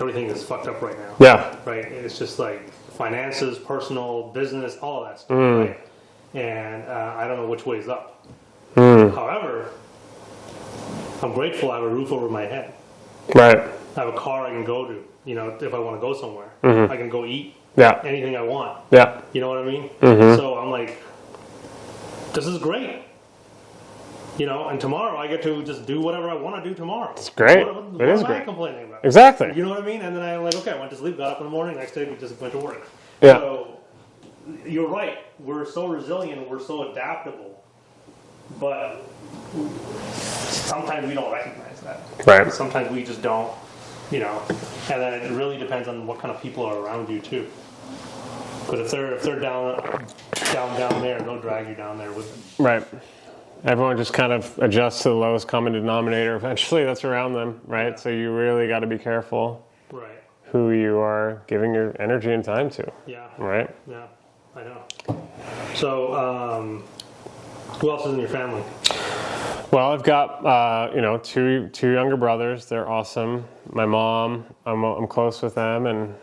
Everything is fucked up right now. Yeah. Right? It's just like finances, personal, business, all of that stuff, right? And I don't know which way is up. However, I'm grateful I have a roof over my head. Right. I have a car I can go to, you know, if I want to go somewhere. I can go eat anything I want. Yeah. You know what I mean? So I'm like, this is great. You know, and tomorrow I get to just do whatever I want to do tomorrow. It's great. What It is am I great. complaining about? Exactly. You know what I mean? And then I'm like, okay, I went to sleep, got up in the morning, next day we just went to work. Yeah. So you're right. We're so resilient, we're so adaptable, but sometimes we don't recognize that. Right. Sometimes we just don't, you know. And then it really depends on what kind of people are around you too. But if they're down there, they'll drag you down there with them. Right. Everyone just kind of adjusts to the lowest common denominator eventually that's around them, right? Yeah. So you really got to be careful Right. who you are giving your energy and time to. Yeah. Right? Yeah. I know. So, who else is in your family? Well, I've got two younger brothers. They're awesome. My mom, I'm close with them, and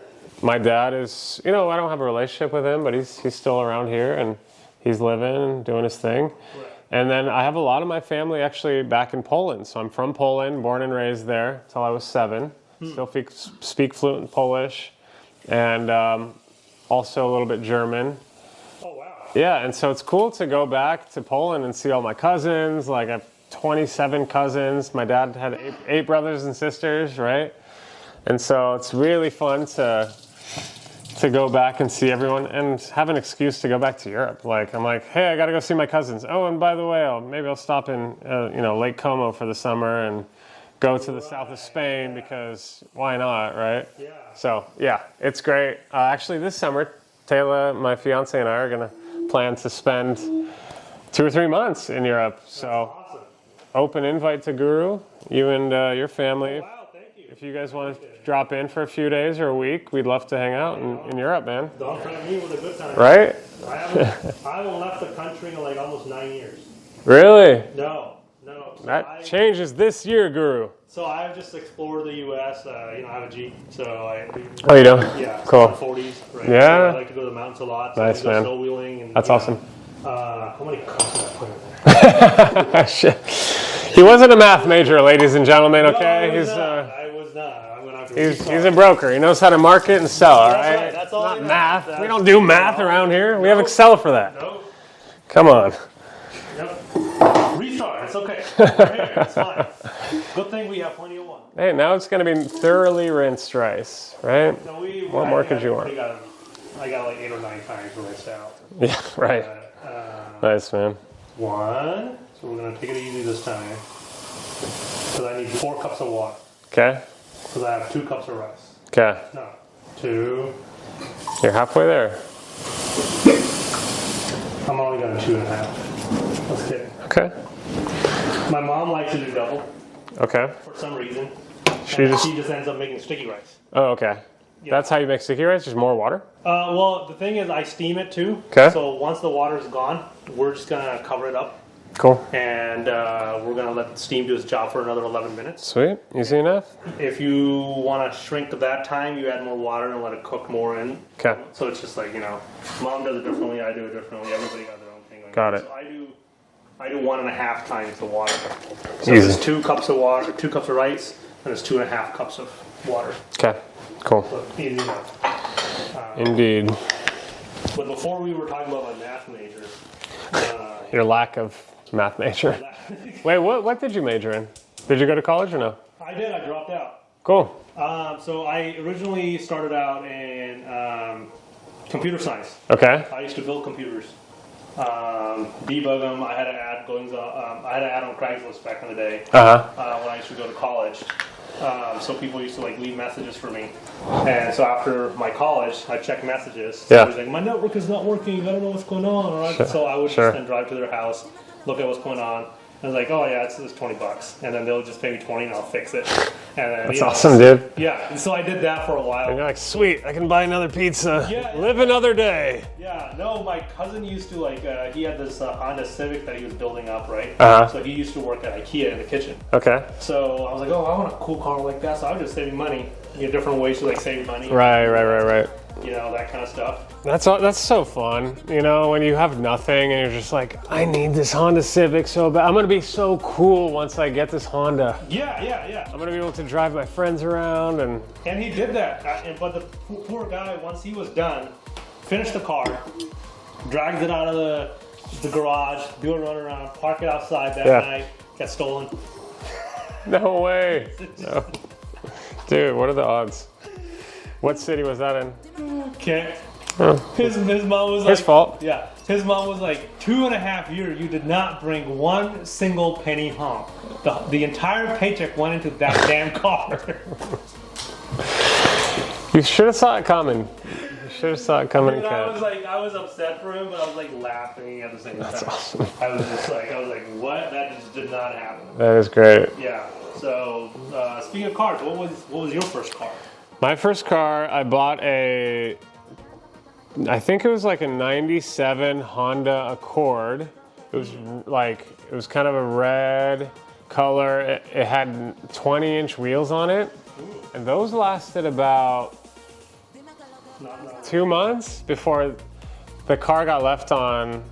my dad is, I don't have a relationship with him, but he's still around here, and he's living and doing his thing. Right. And then I have a lot of my family actually back in Poland. So I'm from Poland, born and raised there till I was 7. Still speak fluent Polish, and also a little bit German. Oh, wow. Yeah, and so it's cool to go back to Poland and see all my cousins. Like I have 27 cousins. My dad had eight brothers and sisters, right? And so it's really fun to go back and see everyone and have an excuse to go back to Europe. Like I'm like, hey, I got to go see my cousins. Oh, and by the way, maybe I'll stop in Lake Como for the summer and go to the south of Spain because why not, right? Yeah. So yeah, it's great. Actually, this summer, Taylor, my fiance, and I are gonna plan to spend 2 or 3 months in Europe. So Awesome. open invite to Guru, you and your family. Wow, thank you. If you guys want to drop in for a few days or a week, we'd love to hang out in Europe, man. Don't threaten me with a good time. Right? I haven't left the country in like almost 9 years. Really? No. So That changes this year, Guru. So I've just explored the U.S. I have a Jeep, so Oh, you do? yeah, Cool. 40s. Right? Yeah. So I like to go to the mountains a lot. So Nice, I go man. snow wheeling. And, That's awesome. How many cups did I put in there? Shit. He wasn't a math major, ladies and gentlemen, okay? No, I was not. I'm gonna have to He's a broker. He knows how to market and sell, all That's right? right. That's all Not I know. math. We don't do math around here. We have Excel for that. No. Come on. Yep. Restart. It's okay. We're here. It's fine. Good thing we have plenty of water. Hey, now it's going to be thoroughly rinsed rice, right? So What more could you want? I got like 8 or 9 times rinsed out. Yeah, right. Nice, man. 1. So we're gonna take it easy this time. Because I need 4 cups of water. Okay. Because I have 2 cups of rice. Okay. No. 2. You're halfway there. I'm only going 2.5. Just kidding. Okay. My mom likes to do double Okay. for some reason. She And just. she just ends up making sticky rice. Oh, okay. Yeah. That's how you make sticky rice? Just more water? Well, the thing is, I steam it too. Okay. So once the water's gone, we're just gonna cover it up, Cool. and we're gonna let the steam do its job for another 11 minutes. Sweet. Easy enough? If you want to shrink that time, you add more water and let it cook more in. Okay. So it's just like, mom does it differently, I do it differently. Everybody got their own thing going Got on. it. So I do 1.5 times the water. So Easy. it's 2 cups of water, 2 cups of rice, and it's 2.5 cups of water. Okay, cool. So easy enough. Indeed. But before we were talking about my math major. Your lack of math major. Wait, what did you major in? Did you go to college or no? I did. I dropped out. Cool. So I originally started out in computer science. Okay. I used to build computers, debug them. I had an ad going. I had an ad on Craigslist back in the day when I used to go to college. So people used to like leave messages for me, and so after my college, I checked messages. So I was like, my network is not working. I don't know what's going on. Right? So I would just then drive to their house, look at what's going on. I was like, oh yeah, it's $20, and then they'll just pay me 20, and I'll fix it. And then, that's awesome, dude. Yeah, and so I did that for a while. And you're like, sweet, I can buy another pizza. Yeah, live another day. Yeah, no, my cousin used to like. He had this Honda Civic that he was building up, right? So he used to work at IKEA in the kitchen. Okay. So I was like, oh, I want a cool car like that. So I was just saving money. Different ways to like save money. Right. That kind of stuff. That's so fun, when you have nothing and you're just like, I need this Honda Civic so bad. I'm gonna be so cool once I get this Honda. Yeah. I'm gonna be able to drive my friends around and he did that. But the poor guy, once he was done, finished the car, dragged it out of the garage, do a run around, park it outside that night, get stolen. No way. No. Dude, what are the odds? What city was that in? Okay. Oh. His mom was his fault. Yeah. His mom was like, 2.5 years, you did not bring one single penny home. The entire paycheck went into that damn car. You should have saw it coming. I was upset for him, but I was like laughing at the same time. That's awesome. I was like, what? That just did not happen. That is great. Yeah. So speaking of cars, what was your first car? My first car, I bought I think it was like a 97 Honda Accord. It was kind of a red color. It had 20-inch wheels on it. And those lasted about 2 months before the car got left on,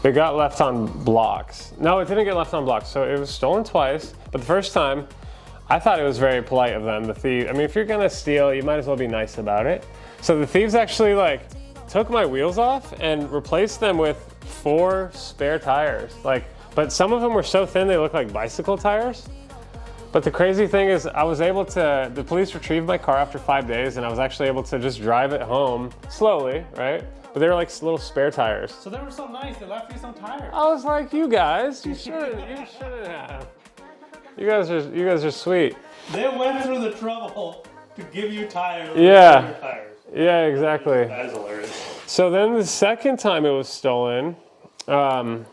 it got left on blocks. No, it didn't get left on blocks. So it was stolen twice, but the first time, I thought it was very polite of them, the thief. I mean, if you're gonna steal, you might as well be nice about it. So the thieves actually took my wheels off and replaced them with 4 spare tires. But some of them were so thin, they looked like bicycle tires. But the crazy thing is the police retrieved my car after 5 days and I was actually able to just drive it home slowly, right? But they were like little spare tires. So they were so nice, they left you some tires. I was like, you guys, you shouldn't have. You guys are sweet. They went through the trouble to give you tires. Yeah. Yeah, exactly. That is hilarious. So then the second time it was stolen, I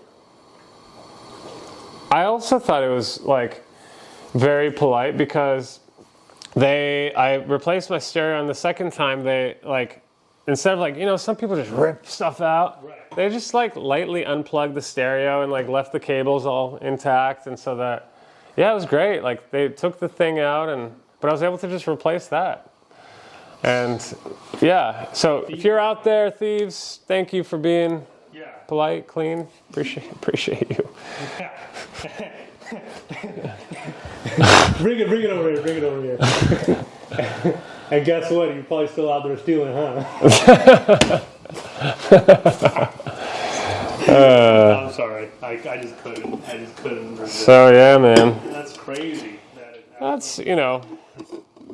also thought it was very polite because I replaced my stereo, and the second time they instead of some people just rip stuff out, right. They just lightly unplugged the stereo and left the cables all intact, and so that it was great. They took the thing out, but I was able to just replace that. And so if you're out there, thieves, thank you for being polite, clean. Appreciate you. Yeah. Bring it over here. And guess what? You're probably still out there stealing, huh? I'm sorry. I just couldn't resist. So yeah, man. That's crazy. That's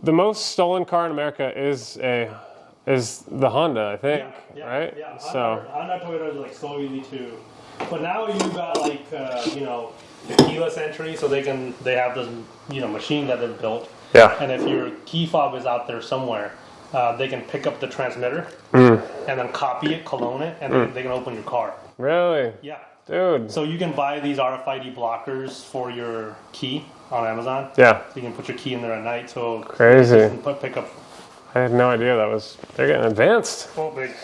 the most stolen car in America is the Honda, I think, right? Yeah. So Honda Toyotas are so easy too. But now you got the keyless entry, so they have this machine that they've built. Yeah. And if your key fob is out there somewhere, they can pick up the transmitter and then copy it, clone it, and then they can open your car. Really? Yeah. Dude. So you can buy these RFID blockers for your key on Amazon. Yeah. So you can put your key in there at night. So crazy. You can pick up. I had no idea they're getting advanced. Oh, big.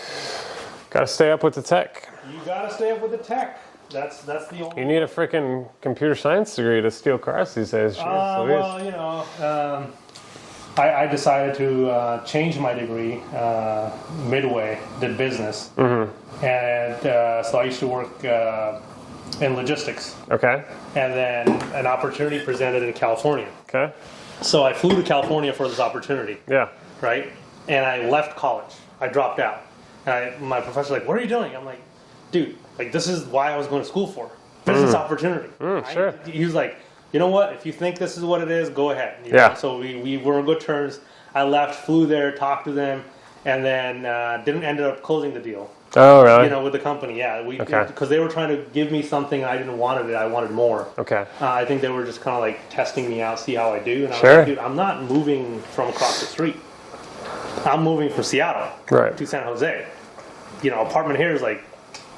Gotta stay up with the tech. You gotta stay up with the tech. That's the only. You need a freaking computer science degree to steal cars these days. Well, I decided to change my degree midway, did business. Mm-hmm. And so I used to work in logistics. Okay. And then an opportunity presented in California. Okay. So I flew to California for this opportunity. Yeah. Right? And I left college. I dropped out. And my professor's like, what are you doing? I'm like, dude, like this is why I was going to school for. Business opportunity. Sure. He was like, you know what? If you think this is what it is, go ahead. You Yeah. know? So we were on good terms. I left, flew there, talked to them, and then didn't end up closing the deal. Oh, really? You know, with the company, yeah. Okay. Because they were trying to give me something I didn't want it. I wanted more. Okay. I think they were just kind of like testing me out, see how I do. And I was Sure. like, dude, I'm not moving from across the street. I'm moving from Seattle Right. to San Jose. You know, apartment here is like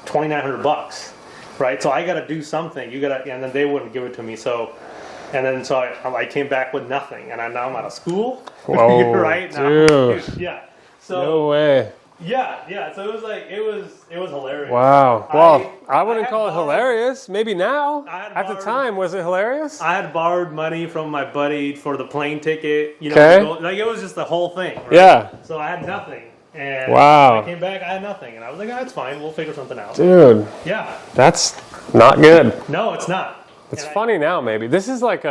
$2,900, right? So I got to do something. And then they wouldn't give it to me. So I came back with nothing, and now I'm out of school. Whoa, right? dude. Yeah. So No way. yeah. So it was like it was hilarious. Wow. Well, I wouldn't had call it borrowed- hilarious. Maybe now. I had At the borrowed- time, was it hilarious? I had borrowed money from my buddy for the plane ticket. You know, Okay. to go, like it was just the whole thing. Right? Yeah. So I had nothing, and Wow. when I came back, I had nothing, and I was like, "Ah, it's fine. We'll figure something out." Dude, Yeah. that's not good. No, it's not. It's And funny now, maybe. This is like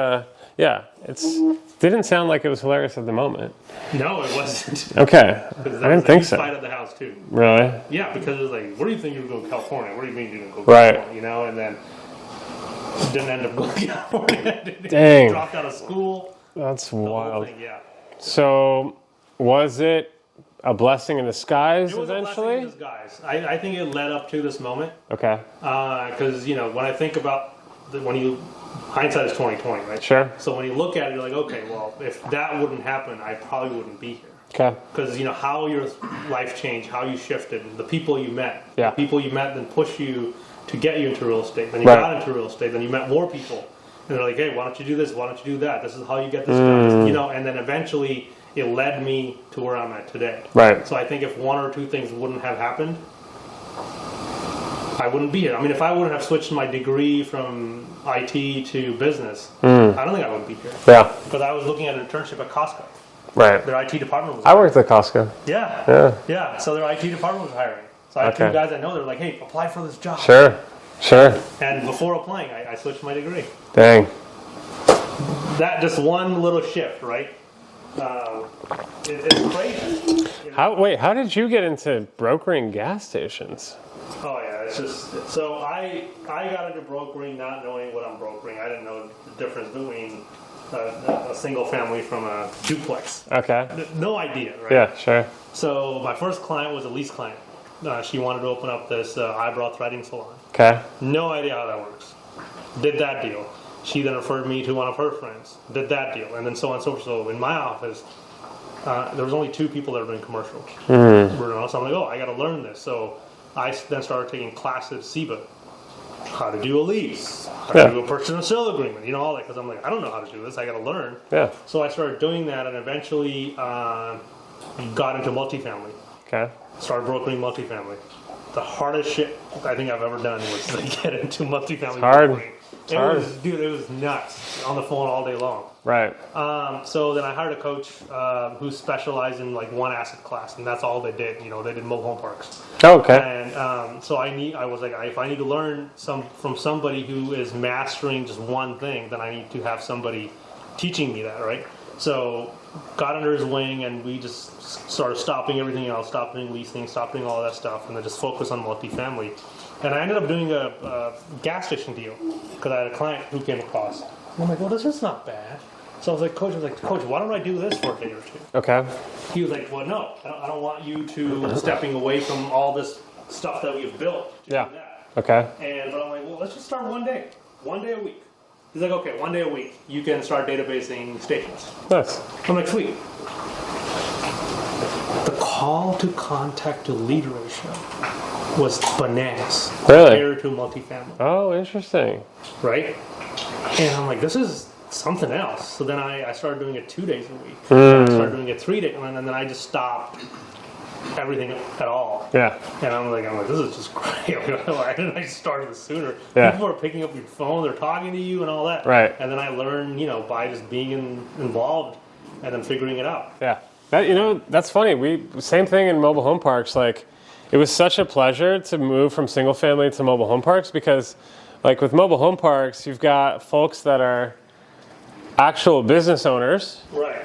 didn't sound like it was hilarious at the moment. No, it wasn't. Okay. I Because didn't think Fight so. at the house too. Really? Yeah, because it was like, what do you think you're going to California? What do you mean you're going to go Right. California? You know, and then didn't end up going to California. Dang. Dropped out of school. That's The whole wild. thing, yeah. So, was it a blessing in disguise It was a blessing eventually? in disguise. I think it led up to this moment. Okay. Because you know, when I think about hindsight is 20/20, right? Sure. So when you look at it, you're like, okay, well, if that wouldn't happen, I probably wouldn't be here. Okay. Because you know how your life changed, how you shifted, the people you met. Yeah. The people you met then push you to get you into real estate. Then you Right. got into real estate. Then you met more people, and they're like, hey, why don't you do this? Why don't you do that? This is how you get this done. You know, and then eventually it led me to where I'm at today. Right. So I think if one or two things wouldn't have happened, I wouldn't be here. I mean, if I wouldn't have switched my degree from IT to business, I don't think I would be here. Yeah. Because I was looking at an internship at Costco. Right. Their IT department was I worked at Costco. Yeah. So their IT department was hiring. So I had Okay. two guys I know. They're like, "Hey, apply for this job." Sure. And before applying, I switched my degree. Dang. That just one little shift, right? It's crazy. How did you get into brokering gas stations? Oh yeah, it's just so I got into brokering not knowing what I'm brokering. I didn't know the difference between a single family from a duplex. Okay. No idea, right? Yeah, sure. So my first client was a lease client. She wanted to open up this eyebrow threading salon. Okay. No idea how that works. Did that deal. She then referred me to one of her friends. Did that deal. And then so on and so forth. So in my office, there was only two people that were doing commercial. So I'm like, oh, I got to learn this. So I then started taking classes, CBA. How to do a lease. How to do a purchase and sale agreement. You know, all that. Because I'm like, I don't know how to do this. I got to learn. Yeah. So I started doing that and eventually got into multifamily. Okay. Started brokering multifamily. The hardest shit I think I've ever done was to get into multifamily hard. brokering. It's hard. It was nuts. On the phone all day long. Right. So then I hired a coach who specialized in like one asset class, and that's all they did. You know, they did mobile home parks. Oh, okay. And so I was like, if I need to learn from somebody who is mastering just one thing, then I need to have somebody teaching me that, right? So got under his wing, and we just started stopping everything else, stopping leasing, stopping all that stuff, and then just focus on multifamily. And I ended up doing a gas station deal because I had a client who came across. And I'm like, well, this is not bad. So I was like, Coach, why don't I do this for a day or two? Okay. He was like, well, no, I don't want you to stepping away from all this stuff that we've built. To Yeah. do that. Okay. But I'm like, well, let's just start one day a week. He's like, okay, one day a week, you can start databasing stations. Nice. I'm like, sweet. The call to contact to lead ratio was bananas. Really? Compared to multifamily, Oh, interesting. right? And I'm like, this is something else. So then I started doing it 2 days a week. Hmm. I started doing it 3 days, and then I just stopped everything at all. Yeah. And I'm like, this is just great. Why didn't I start this sooner? Yeah. People are picking up your phone, they're talking to you and all that. Right. And then I learned, by just being involved and then figuring it out. Yeah. That's funny. Same thing in mobile home parks. Like, it was such a pleasure to move from single family to mobile home parks because, like, with mobile home parks, you've got folks that are actual business owners Right.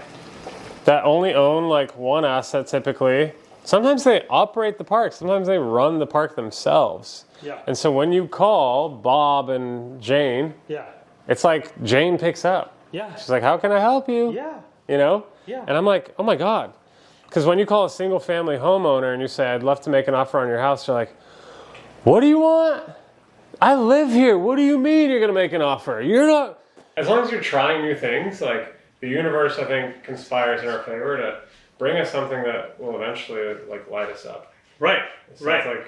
that only own like one asset typically. Sometimes they operate the park. Sometimes they run the park themselves. Yeah. And so when you call Bob and Jane, Yeah. it's like Jane picks up. Yeah. She's like, how can I help you? Yeah. You know? Yeah. And I'm like, oh my God. Because when you call a single family homeowner and you say, I'd love to make an offer on your house, they're like, what do you want? I live here. What do you mean you're going to make an offer? You're not. As long as you're trying new things, like the universe, I think, conspires in our favor to bring us something that will eventually like light us up. Right. It sounds like,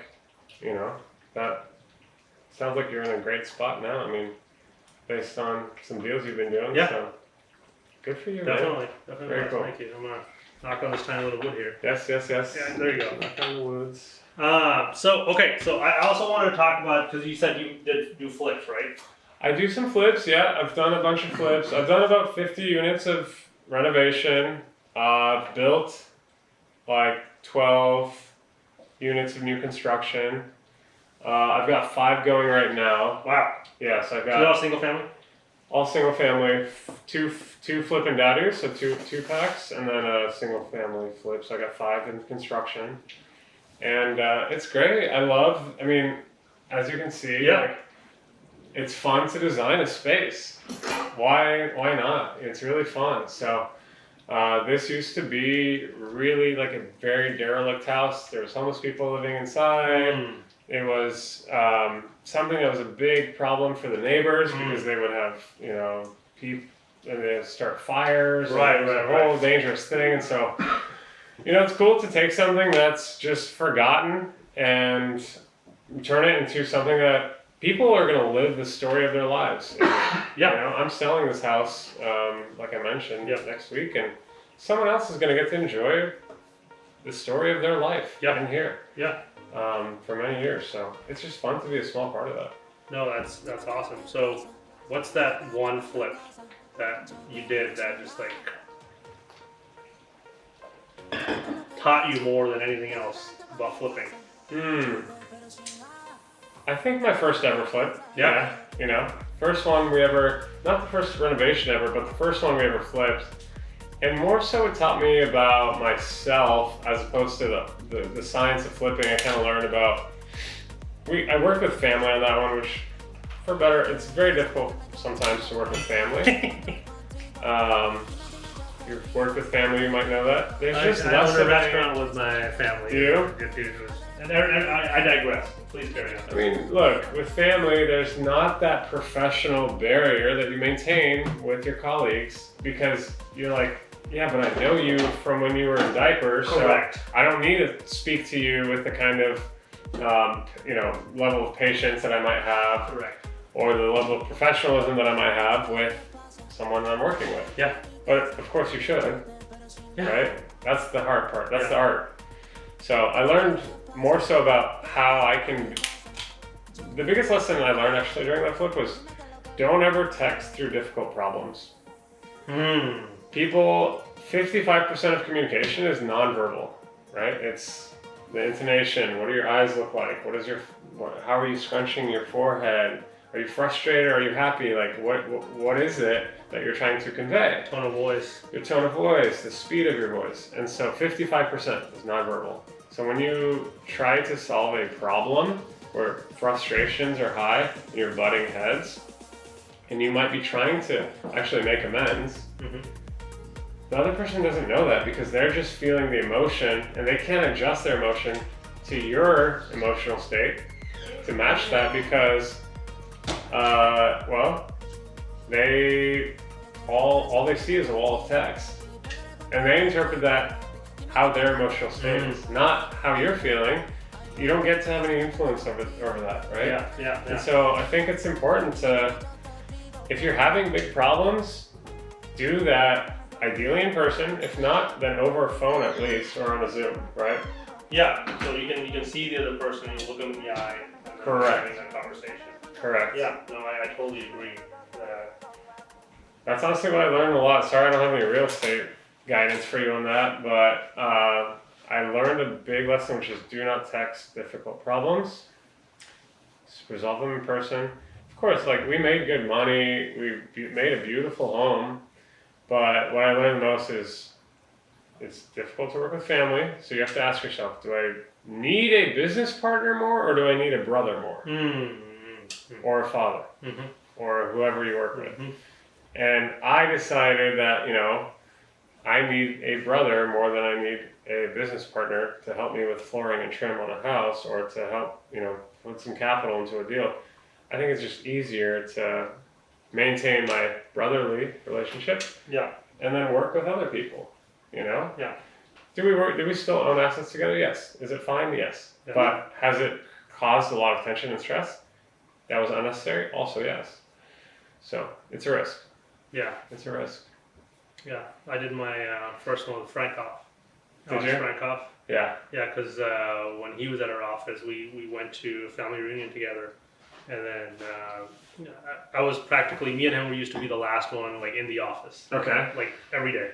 you know, that sounds like you're in a great spot now. I mean, based on some deals you've been doing. Yeah. So good for you, Definitely. man. Definitely. Very cool. Thank you. I'm going to knock on this tiny little wood here. Yes. Yeah, there you go. Knock on the woods. So I also wanted to talk about, because you said you did do flips, right? I do some flips, yeah. I've done a bunch of flips. I've done about 50 units of renovation. Built like 12 units of new construction. I've got 5 going right now. Wow. Yes, I've So they're got all single family? all single family, two flip and daddies, so two packs, and then a single family flip. So I got 5 in construction. And it's great. I mean, as you can see, like, it's fun to design a space. Why not? It's really fun. So this used to be really like a very derelict house. There was homeless people living inside. It was something that was a big problem for the neighbors because they would have, you know, people and they'd start fires. Right, and it was a whole dangerous thing. And so, you know, it's cool to take something that's just forgotten and turn it into something that people are going to live the story of their lives. And, you know, I'm selling this house, like I mentioned, next week, and someone else is going to get to enjoy the story of their life in here. For many years. So it's just fun to be a small part of that. No, that's awesome. So what's that one flip that you did that just like taught you more than anything else about flipping? I think my first ever flip. Yeah. You know, first one we ever, not the first renovation ever, but the first one we ever flipped. And more so it taught me about myself as opposed to the science of flipping. I kind of learned about, I worked with family on that one, which for better, it's very difficult sometimes to work with family. You've worked with family, you might know that. There's just less owned a of restaurant with my family. You? And I digress. Please carry on. I mean, look, with family, there's not that professional barrier that you maintain with your colleagues because you're like, yeah, but I know you from when you were in diapers, Correct. So I don't need to speak to you with the kind of, you know, level of patience that I might have. Correct. Or the level of professionalism that I might have with someone I'm working with. Yeah. But of course you should, right? That's the hard part, that's the art. So I learned more so about how I can, the biggest lesson I learned actually during that flip was don't ever text through difficult problems. People, 55% of communication is nonverbal, right? It's the intonation, what do your eyes look like? How are you scrunching your forehead? Are you frustrated or are you happy? Like what is it that you're trying to convey? Tone of voice. Your tone of voice, the speed of your voice. And so 55% is nonverbal. So when you try to solve a problem where frustrations are high and you're butting heads, and you might be trying to actually make amends, the other person doesn't know that because they're just feeling the emotion and they can't adjust their emotion to your emotional state to match that because, well, all they see is a wall of text. And they interpret that how their emotional state is, not how you're feeling. You don't get to have any influence over that, right? Yeah. And so I think it's important to, if you're having big problems, do that ideally in person. If not, then over a phone at least, or on a Zoom, right? Yeah, so you can see the other person, you look them in the eye, and then having that conversation. Correct. Yeah, no, I totally agree. That's honestly what I learned a lot. Sorry I don't have any real estate guidance for you on that, but I learned a big lesson, which is do not text difficult problems. Just resolve them in person. Of course, like we made good money, we made a beautiful home, But what I learned most is it's difficult to work with family, so you have to ask yourself, do I need a business partner more, or do I need a brother more? Or a father, or whoever you work with. And I decided that, you know, I need a brother more than I need a business partner to help me with flooring and trim on a house, or to help, you know, put some capital into a deal. I think it's just easier to maintain my brotherly relationship. Yeah. And then work with other people, you know? Yeah. Do we still own assets together? Yes. Is it fine? Yes. Yeah. But has it caused a lot of tension and stress that was unnecessary? Also, yes. So it's a risk. Yeah. It's a risk. Yeah. I did my first one with Frankoff. Did you? Frankoff. Yeah. Yeah, because when he was at our office, we went to a family reunion together. And then I was practically, me and him, we used to be the last one, like, in the office. Okay. Like, every day.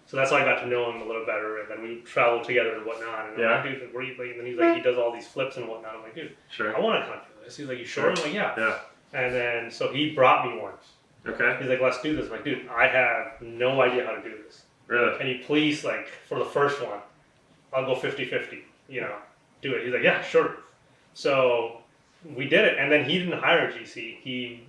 So that's how I got to know him a little better. And then we traveled together and whatnot. And I'm like, dude, where you, like, and then he's like, he does all these flips and whatnot. I'm like, dude, Sure. I want to come do this. He's like, you sure? I'm like, yeah. Yeah. And then, so he brought me one. Okay. He's like, let's do this. I'm like, dude, I have no idea how to do this. Really? Can you please, like, for the first one, I'll go 50-50, you know, do it. He's like, yeah, sure. So we did it. And then he didn't hire a GC. He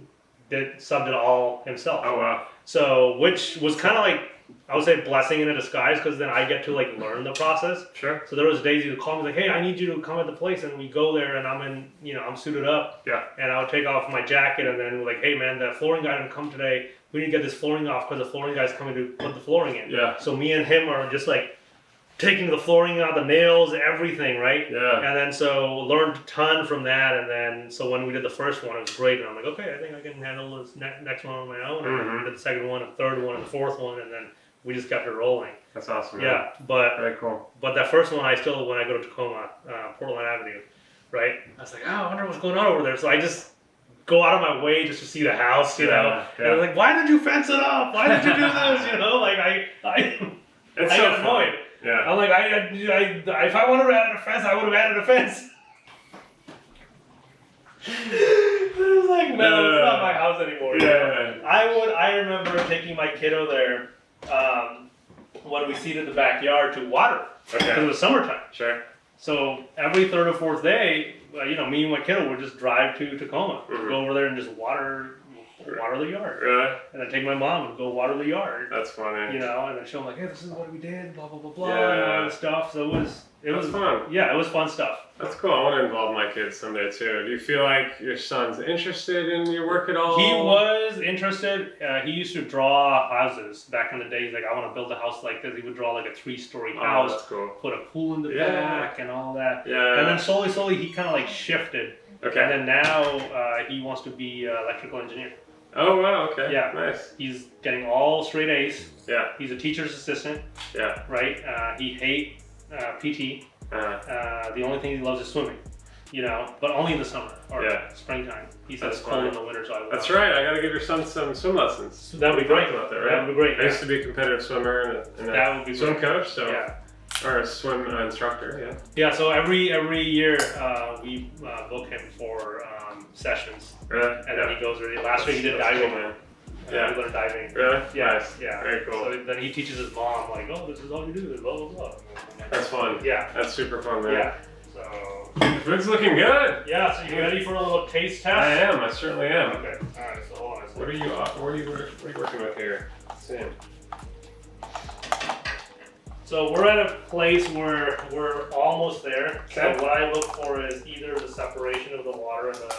subbed it all himself. Oh, wow. So, which was kind of like, I would say, blessing in a disguise, because then I get to, like, learn the process. Sure. So there was days he would call me like, hey, I need you to come at the place, and we go there, and I'm in, you know, I'm suited up. Yeah. And I would take off my jacket, and then we're like, hey man, that flooring guy didn't come today. We need to get this flooring off because the flooring guy's coming to put the flooring in. Yeah. So me and him are just like taking the flooring out, the nails, everything, right? Yeah. And then so learned a ton from that, and then so when we did the first one, it was great, and I'm like, okay, I think I can handle this next one on my own. And then we did the second one, and third one, and the fourth one, and then we just kept it rolling. That's awesome. Yeah, but very cool. But that first one, I still, when I go to Tacoma, Portland Avenue, right? I was like, oh, I wonder what's going on over there. So I just go out of my way just to see the house, you know. And I was like, why did you fence it up? Why did you do this? You know, like I got annoyed. Yeah. I'm like, if I wanted to add a fence, I would have added a fence. It was like, no, it's not my house anymore. Yeah. I remember taking my kiddo there when we seeded the backyard to water. Okay. Because it was summertime. Sure. So every third or fourth day, you know, me and my kiddo would just drive to Tacoma, go over there and just water the yard. Really? And then take my mom and go water the yard. That's funny. You know, and then show them like, hey, this is what we did, blah blah blah blah, Yeah. and all this stuff. So it was fun. Yeah, it was fun stuff. That's cool. I want to involve my kids someday too. Do you feel like your son's interested in your work at all? He was interested. He used to draw houses back in the day. He's like, I want to build a house like this. He would draw like a 3-story house, that's cool. put a pool in the back and all that. Yeah. And then slowly he kind of like shifted. Okay. And then now he wants to be an electrical engineer. Oh wow. Okay. Yeah. Nice. He's getting all straight A's. Yeah. He's a teacher's assistant. Yeah. Right. He hates PT. The only thing he loves is swimming. You know, but only in the summer or springtime. He says it's cold in the winter, so I will. That's right. I got to give your son some swim lessons. That would be great. About that, right? That would be great. I used to be a competitive swimmer and that would be swim great. coach, so yeah. Or a swim instructor. Yeah. Yeah. So every year we book him for sessions, Really? and then he goes. Last week he did diving. Cool, man. We learned diving. Really? Yeah. Nice. Yeah. Very cool. So then he teaches his mom like, oh, this is all you do, blah blah blah. That's fun. Yeah. That's super fun, man. Yeah. So. The food's looking good. Yeah. So you ready for a little taste test? I am. I certainly am. Okay. All right. So hold on a second. What are you working with here? Sam. So we're at a place where we're almost there. Okay. So what I look for is either the separation of the water and the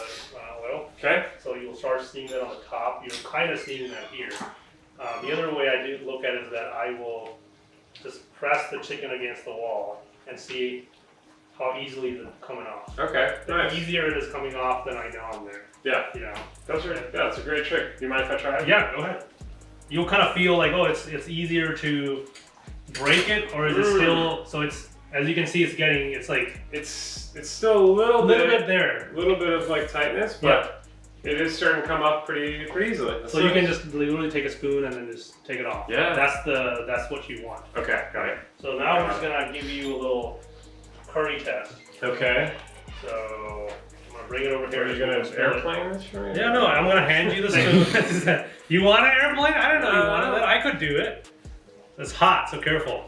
oil. Okay. So you'll start seeing that on the top. You're kind of seeing that here. The other way I do look at it is that I will just press the chicken against the wall and see how easily it's coming off. Okay. Nice. The easier it is coming off, then I know I'm there. Yeah. You know. That's a great trick. Do you mind if I try it? Yeah, go ahead. You'll kind of feel like, oh, it's easier to break it, or is it still? So it's, as you can see, it's like it's still a little bit there, a little bit of like tightness, but it is starting to come off pretty easily. So you can just literally take a spoon and then just take it off. Yeah. That's what you want. Okay, got it. So now we're just gonna give you a little curry test. Okay. So I'm gonna bring it over here. Are you gonna airplane this for me? Yeah, no, I'm gonna hand you the spoon. You want an airplane? I don't know you wanted that. I could could do it. It's hot, so careful.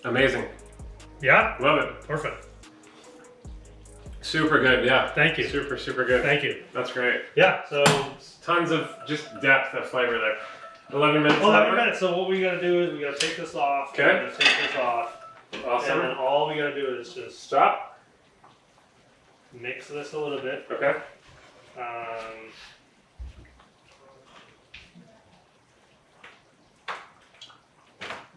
Amazing. Yeah? Love it. Perfect. Super good, yeah. Thank you. Super, super good. Thank you. That's great. Yeah, so... Tons of just depth of flavor there. 11 minutes. 11 minutes, so what we gotta do is we gotta take this off. Okay. We're gonna take this off. Awesome. And then all we gotta do is just stop. Mix this a little bit. Okay.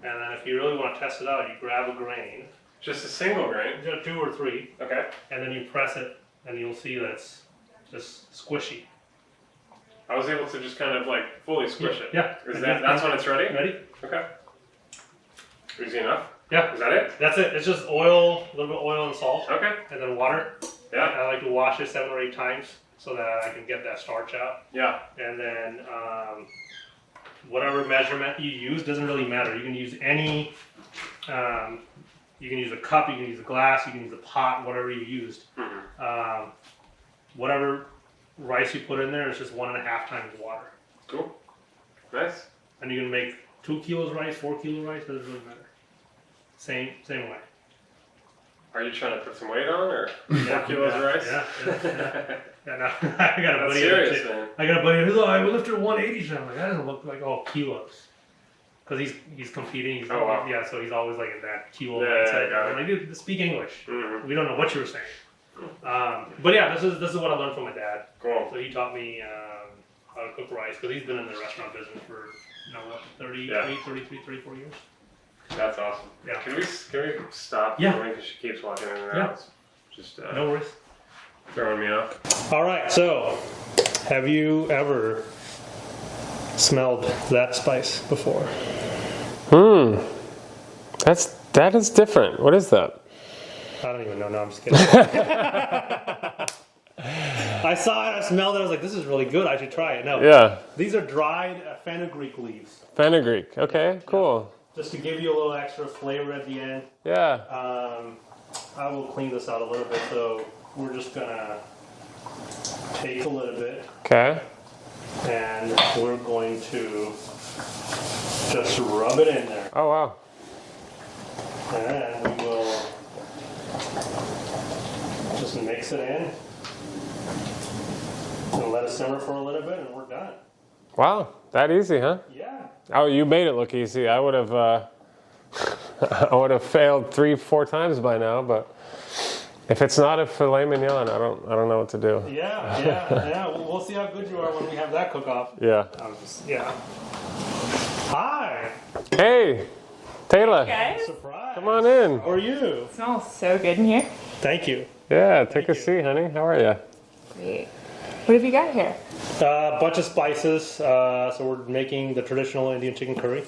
And then if you really want to test it out, you grab a grain. Just a single grain? You got 2 or 3. Okay. And then you press it, and you'll see that it's just squishy. I was able to just kind of like fully squish it. Yeah. That's when it's ready? Ready? Okay. Easy enough? Yeah. Is that it? That's it. It's just oil, a little bit of oil and salt. Okay. And then water. Yeah. I like to wash it 7 or 8 times so that I can get that starch out. Yeah. And then whatever measurement you use doesn't really matter. You can use any, you can use a cup, you can use a glass, you can use a pot, whatever you used. Mm-hmm. Whatever rice you put in there is just 1.5 times water. Cool. Nice. And you can make 2 kilos rice, 4 kilo rice, doesn't really matter. Same way. Are you trying to put some weight on or 4 kilos of rice? Yeah. Yeah, no. I got a That's buddy. serious, man. I got a buddy who's like, I lifted 180. I'm like, that doesn't look like all kilos. Because he's competing. He's wow. Yeah, so he's always like in that kilo Yeah, mindset. got it. I'm like, dude, speak English. Mm-hmm. We don't know what you were saying. But yeah, this is what I learned from my dad. Cool. So he taught me how to cook rice because he's been in the restaurant business for 34 years. That's awesome. Yeah. Can we stop? Yeah. Because she keeps walking in and Yeah. out. It's just No worries. throwing me off. All right, so have you ever smelled that spice before? That is different. What is that? I don't even know. No, I'm just kidding. I saw it, I smelled it, I was like, this is really good. I should try it. No. Yeah. These are dried fenugreek leaves. Fenugreek. Okay, cool. Just to give you a little extra flavor at the end. Yeah. I will clean this out a little bit, so we're just gonna take a little bit Okay. and we're going to just rub it in there. Oh, wow. And then we will just mix it in and let it simmer for a little bit and we're done. Wow. That easy, huh? Yeah. Oh, you made it look easy. I would have I would have failed 3-4 times by now, but if it's not a filet mignon, I don't know what to do. Yeah. We'll see how good you are when we have that cook-off. Yeah. Yeah. Hi. Hey, Taylor. Guys, Surprise. Come on in. How are you? it smells so good in here. Thank you. Yeah, take a you. seat, honey. How are you? Great. What have you got here? A bunch of spices. So we're making the traditional Indian chicken curry.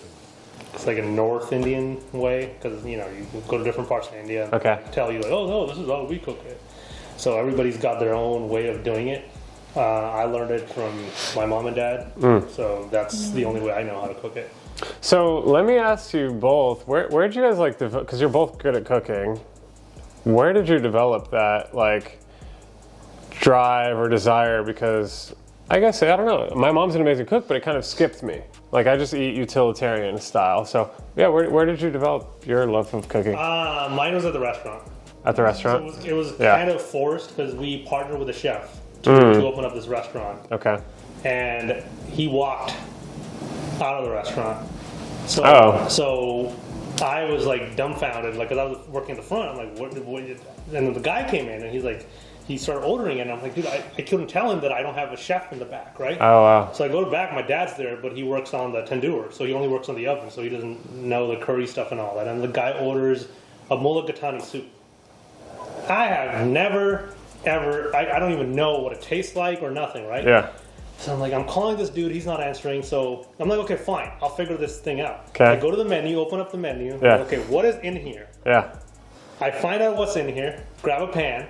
It's like a North Indian way because you can go to different parts of India. Okay. And tell you like, oh no, this is how we cook it. So everybody's got their own way of doing it. I learned it from my mom and dad. So that's the only way I know how to cook it. So let me ask you both, where did you guys like develop, because you're both good at cooking, where did you develop that like drive or desire? Because I guess, I don't know, my mom's an amazing cook, but it kind of skipped me. Like I just eat utilitarian style. So yeah, where did you develop your love of cooking? Mine was at the restaurant. At the restaurant? So it was Yeah. kind of forced because we partnered with a chef to open up this restaurant. Okay. And he walked out of the restaurant. So, so I was like dumbfounded, like, cause I was working at the front. I'm like, what? And then the guy came in and he's like, he started ordering it. And I'm like, dude, I couldn't tell him that I don't have a chef in the back, right? Oh, wow. So I go to the back, my dad's there, but he works on the tandoor. So he only works on the oven. So he doesn't know the curry stuff and all that. And the guy orders a mulligatawny soup. I have never, ever, I don't even know what it tastes like or nothing, right? Yeah. So I'm like, I'm calling this dude, he's not answering. So I'm like, okay, fine, I'll figure this thing out. Okay. I go to the menu, open up the menu. Yeah. Okay, what is in here? Yeah. I find out what's in here, grab a pan,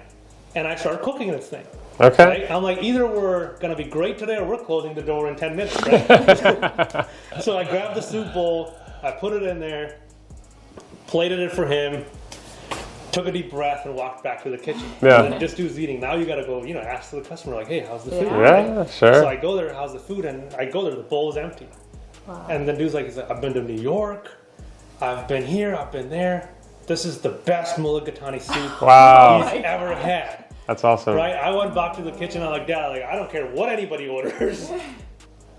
and I start cooking this thing. Okay. Right? I'm like, either we're going to be great today or we're closing the door in 10 minutes, right? So I grabbed the soup bowl, I put it in there, plated it for him, took a deep breath and walked back to the kitchen. Yeah. And then this dude's eating. Now you got to go, ask the customer, like, hey, how's the food? Yeah, sure. So I go there, how's the food? And I go there, the bowl is empty. Wow. And the dude's like, he's like, I've been to New York. I've been here. I've been there. This is the best mulligatawny soup Wow. he's ever had. That's awesome. Right? I went back to the kitchen. I'm like, Dad, I don't care what anybody orders.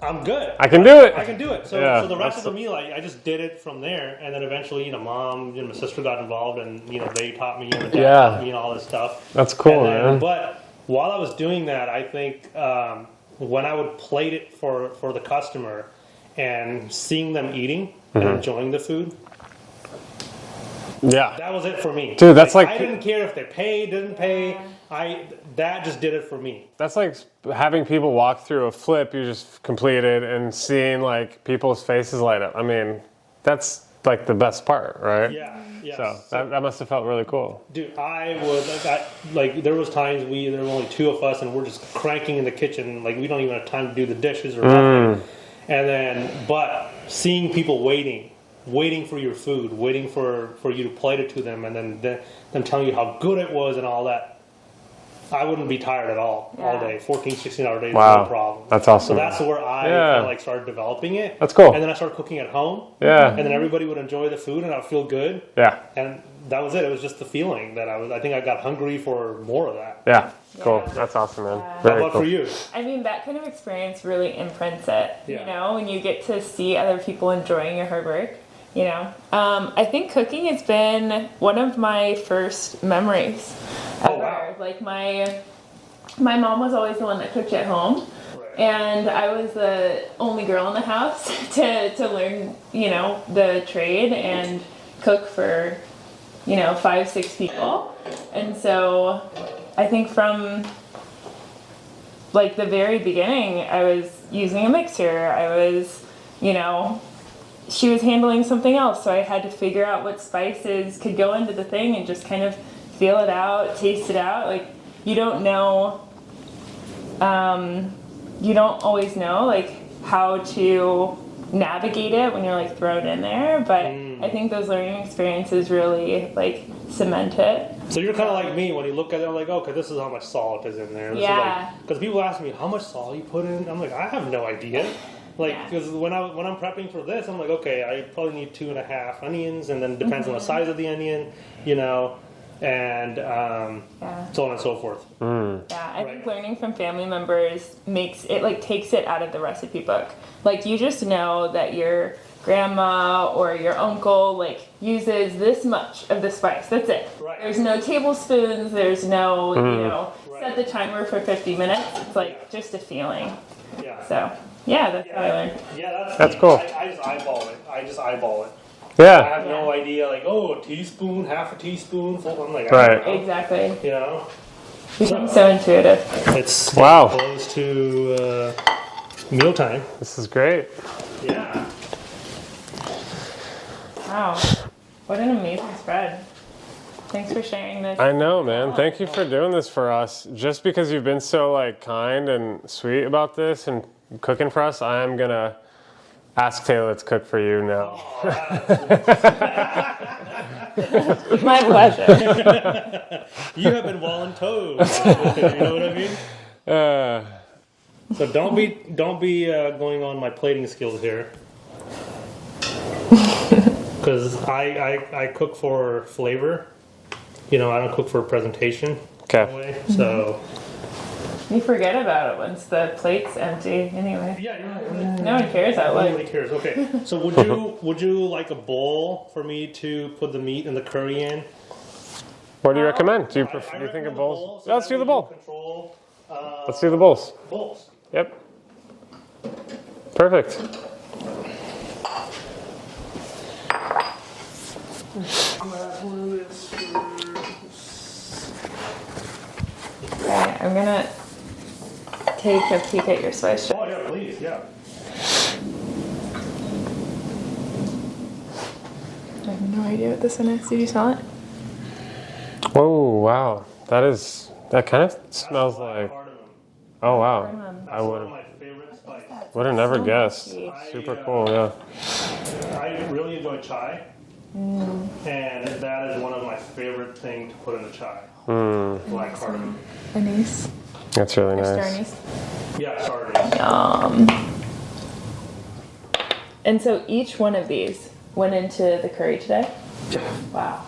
I'm good. I can do it. I can do it. So, Yeah, so the rest that's of the meal, I just did it from there. And then eventually, Mom, my sister got involved, and they taught me, and Dad taught me, and all this stuff. That's cool, And then, man. But while I was doing that, I think when I would plate it for the customer and seeing them eating and enjoying the food, Yeah. that was it for me. Dude, that's like- I didn't care if they paid, didn't pay. That just did it for me. That's like having people walk through a flip you just completed and seeing like people's faces light up. I mean, that's like the best part, right? Yeah. Yeah. So that must have felt really cool. Dude, I would there was times there were only two of us and we're just cranking in the kitchen, like we don't even have time to do the dishes or nothing. And then, but seeing people waiting for your food, waiting for you to plate it to them, and then them telling you how good it was and all that, I wouldn't be tired at all day. 14, 16-hour days, Wow. no problem. That's awesome. So that's where I kinda, like started developing it. That's cool. And then I started cooking at home. Yeah. And then everybody would enjoy the food and I would feel good. Yeah. And that was it. It was just the feeling that I think I got hungry for more of that. Yeah. Cool. Yeah. That's awesome, man. Yeah. How Very about cool. for you? I mean, that kind of experience really imprints it, Yeah. when you get to see other people enjoying your hard work, I think cooking has been one of my first memories ever. Oh, wow. Like my mom was always the one that cooked at home. Right. And I was the only girl in the house to learn, the trade and cook for, 5-6 people. And so I think from like the very beginning, I was using a mixer. I was, she was handling something else. So I had to figure out what spices could go into the thing and just kind of feel it out, taste it out. Like you don't know, you don't always know like how to navigate it when you're like thrown in there, but I think those learning experiences really like cement it. So you're kind of like me when you look at it, I'm like, okay, this is how much salt is in there. Yeah. Because people ask me how much salt you put in. I'm like, I have no idea. Like, because when I'm prepping for this, I'm like, okay, I probably need 2.5 onions, and then it depends on the size of the onion, and so on and so forth. Yeah, I think learning from family members makes it like takes it out of the recipe book. Like you just know that your grandma or your uncle like uses this much of the spice. That's it. Right. There's no tablespoons. There's no set the timer for 50 minutes. It's like just a feeling. Yeah. So yeah, that's how I learned. Yeah, That's cool. I just eyeball it. I Yeah. have no idea, like, a teaspoon, half a teaspoon. Full. I'm like, Right. I don't know. Exactly. So, So intuitive. it's Wow. close to mealtime. This is great. Yeah. Wow, what an amazing spread. Thanks for sharing this. I know, man. Thank you for doing this for us. Just because you've been so like kind and sweet about this and cooking for us, I am gonna ask Taylor to cook for you now. My pleasure. You have been voluntold. You know what I mean? So don't be going on my plating skills here. Because I cook for flavor. I don't cook for presentation. Okay. So You forget about it once the plate's empty anyway. yeah, No one cares that way. nobody cares. Okay. So would you like a bowl for me to put the meat and the curry in? What do you recommend? Do you I think recommend of the bowls? bowl, so Yeah, let's that do the way you bowl. Control Let's do the bowls. bowls. Yep. Perfect. Okay, I'm gonna take a peek at your spice Oh chart. yeah, please, yeah. I have no idea what this one is. Did you smell it? Oh wow, that kind of smells like. Cardamom. Oh wow, Cardamom. I One of would my favorite spices. have never So guessed. musky. Super cool, yeah. I really enjoy chai. And that is one of my favorite things to put in the chai. Black cardamom. Anise. That's really Star nice. anise. Yeah, star anise. And so each one of these went into the curry today? Yeah. Wow.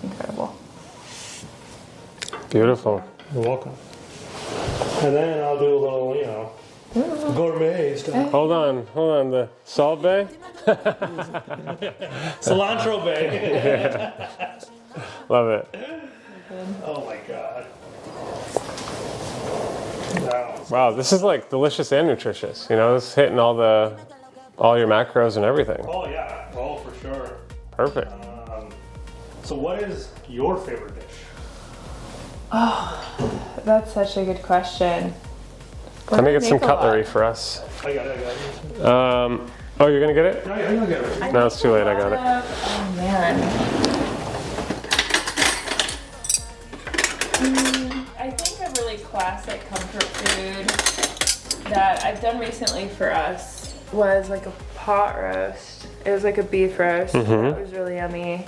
Incredible. Beautiful. You're welcome. And then I'll do a little, you know, gourmet stuff. Hold on. The Salt Bay? Cilantro bay. Love it. Oh my god. Wow. Wow, this is like delicious and nutritious. You know, this is hitting all your macros and everything. Oh yeah. Oh, for sure. Perfect. So what is your favorite dish? That's such a good question. Let me get some cutlery for us. I got it. Oh, you're gonna get it? No, you're gonna get it. No, it's too late. I got it. Oh man. I think a really classic comfort food that I've done recently for us was like a pot roast. It was like a beef roast. That was really yummy.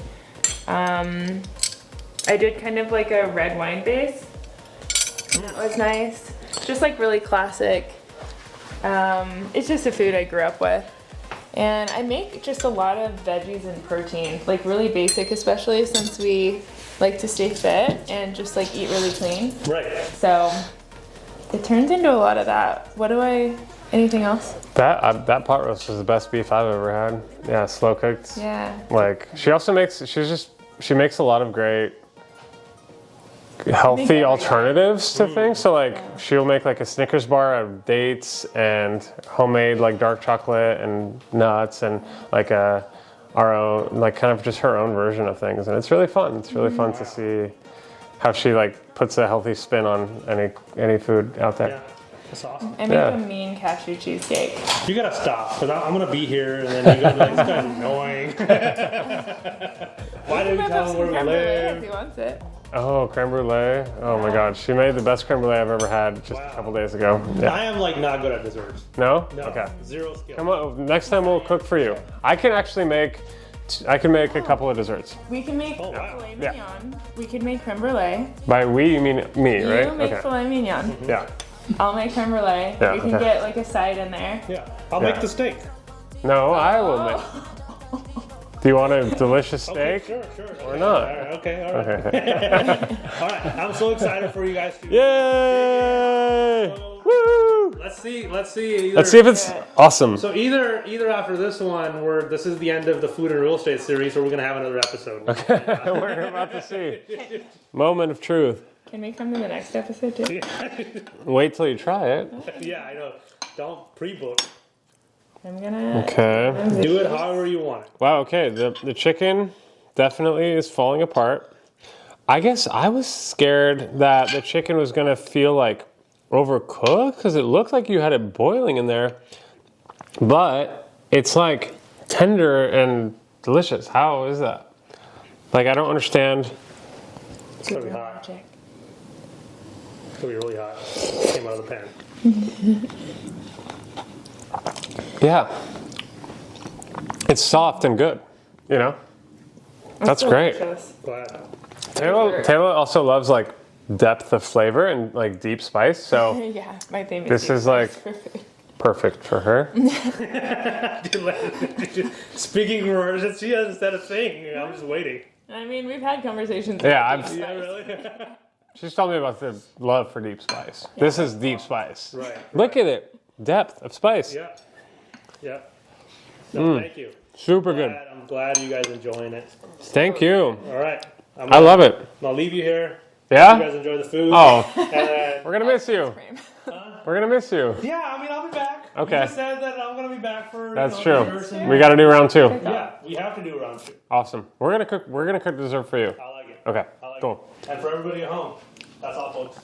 I did kind of like a red wine base. That was nice. Just like really classic. It's just a food I grew up with. And I make just a lot of veggies and protein, like really basic, especially since we like to stay fit and just like eat really clean. Right. So it turns into a lot of that. Anything else? That pot roast was the best beef I've ever had. Yeah, slow cooked. Yeah. Like she also makes she makes a lot of great healthy alternatives to things. So like she'll make like a Snickers bar out of dates and homemade like dark chocolate and nuts and like our own, like kind of just her own version of things. And it's really fun. It's really fun to see how she like puts a healthy spin on any food out there. Yeah. That's awesome. I make a mean cashew cheesecake. You gotta stop, because I'm gonna be here and then you're gonna be like, this guy's annoying. Why didn't we tell him where we If live? he wants it. Oh, creme brulee. Oh my God. She made the best creme brulee I've ever had just a couple days ago. Yeah. I am like not good at desserts. No? No. Okay. Zero skill. Come on, next time we'll cook for you. I can actually make a couple of desserts. We can make wow. filet Yeah. mignon. We could make creme brulee. By we, you mean me, right? You make filet mignon. Yeah. I'll make creme brulee. Yeah, We can okay. get like a side in there. Yeah. I'll make the steak. No, I will make. Do you want a delicious steak? Sure. Or Okay. not? All right. Okay. All right. All right. I'm so excited for you guys to. Yay! Woo! Let's see. Let's see if it's awesome. So either after this one, this is the end of the food and real estate series, or we're gonna have another episode. We're about to see. Moment of truth. Can we come to the next episode too? Wait till you try it. Yeah, I know. Don't pre-book. I'm gonna. Okay. Do it however you want it. Wow, okay. The chicken definitely is falling apart. I guess I was scared that the chicken was going to feel like overcooked because it looked like you had it boiling in there. But it's like tender and delicious. How is that? Like, I don't understand. It's gonna be hot. It's gonna be really hot. Came out of the pan. Yeah. It's soft and good, you know? That's great. Glad. Taylor also loves like depth of flavor and like deep spice, so Yeah, my favorite. this is like perfect for her. Speaking for her, she hasn't said a thing. I'm just waiting. I mean, we've had conversations. Yeah, about deep Yeah, spice. really? She's told me about the love for deep spice. This is deep spice. Right. Look at it. Depth of spice. Yeah. Yeah. No, thank you. Super good. I'm glad you guys enjoying it. Thank you. All right. I love it. I'll leave you here. Yeah? You guys enjoy the food. Oh, And then, we're gonna miss you. We're gonna miss you. yeah, I mean, I'll be back. Okay. You just said that I'm gonna be back for. That's desserts true. and- We gotta do round 2. Yeah, we have to do round 2. Awesome. We're gonna cook dessert for you. I like it. Okay. I like Cool. it. And for everybody at home, that's all, folks.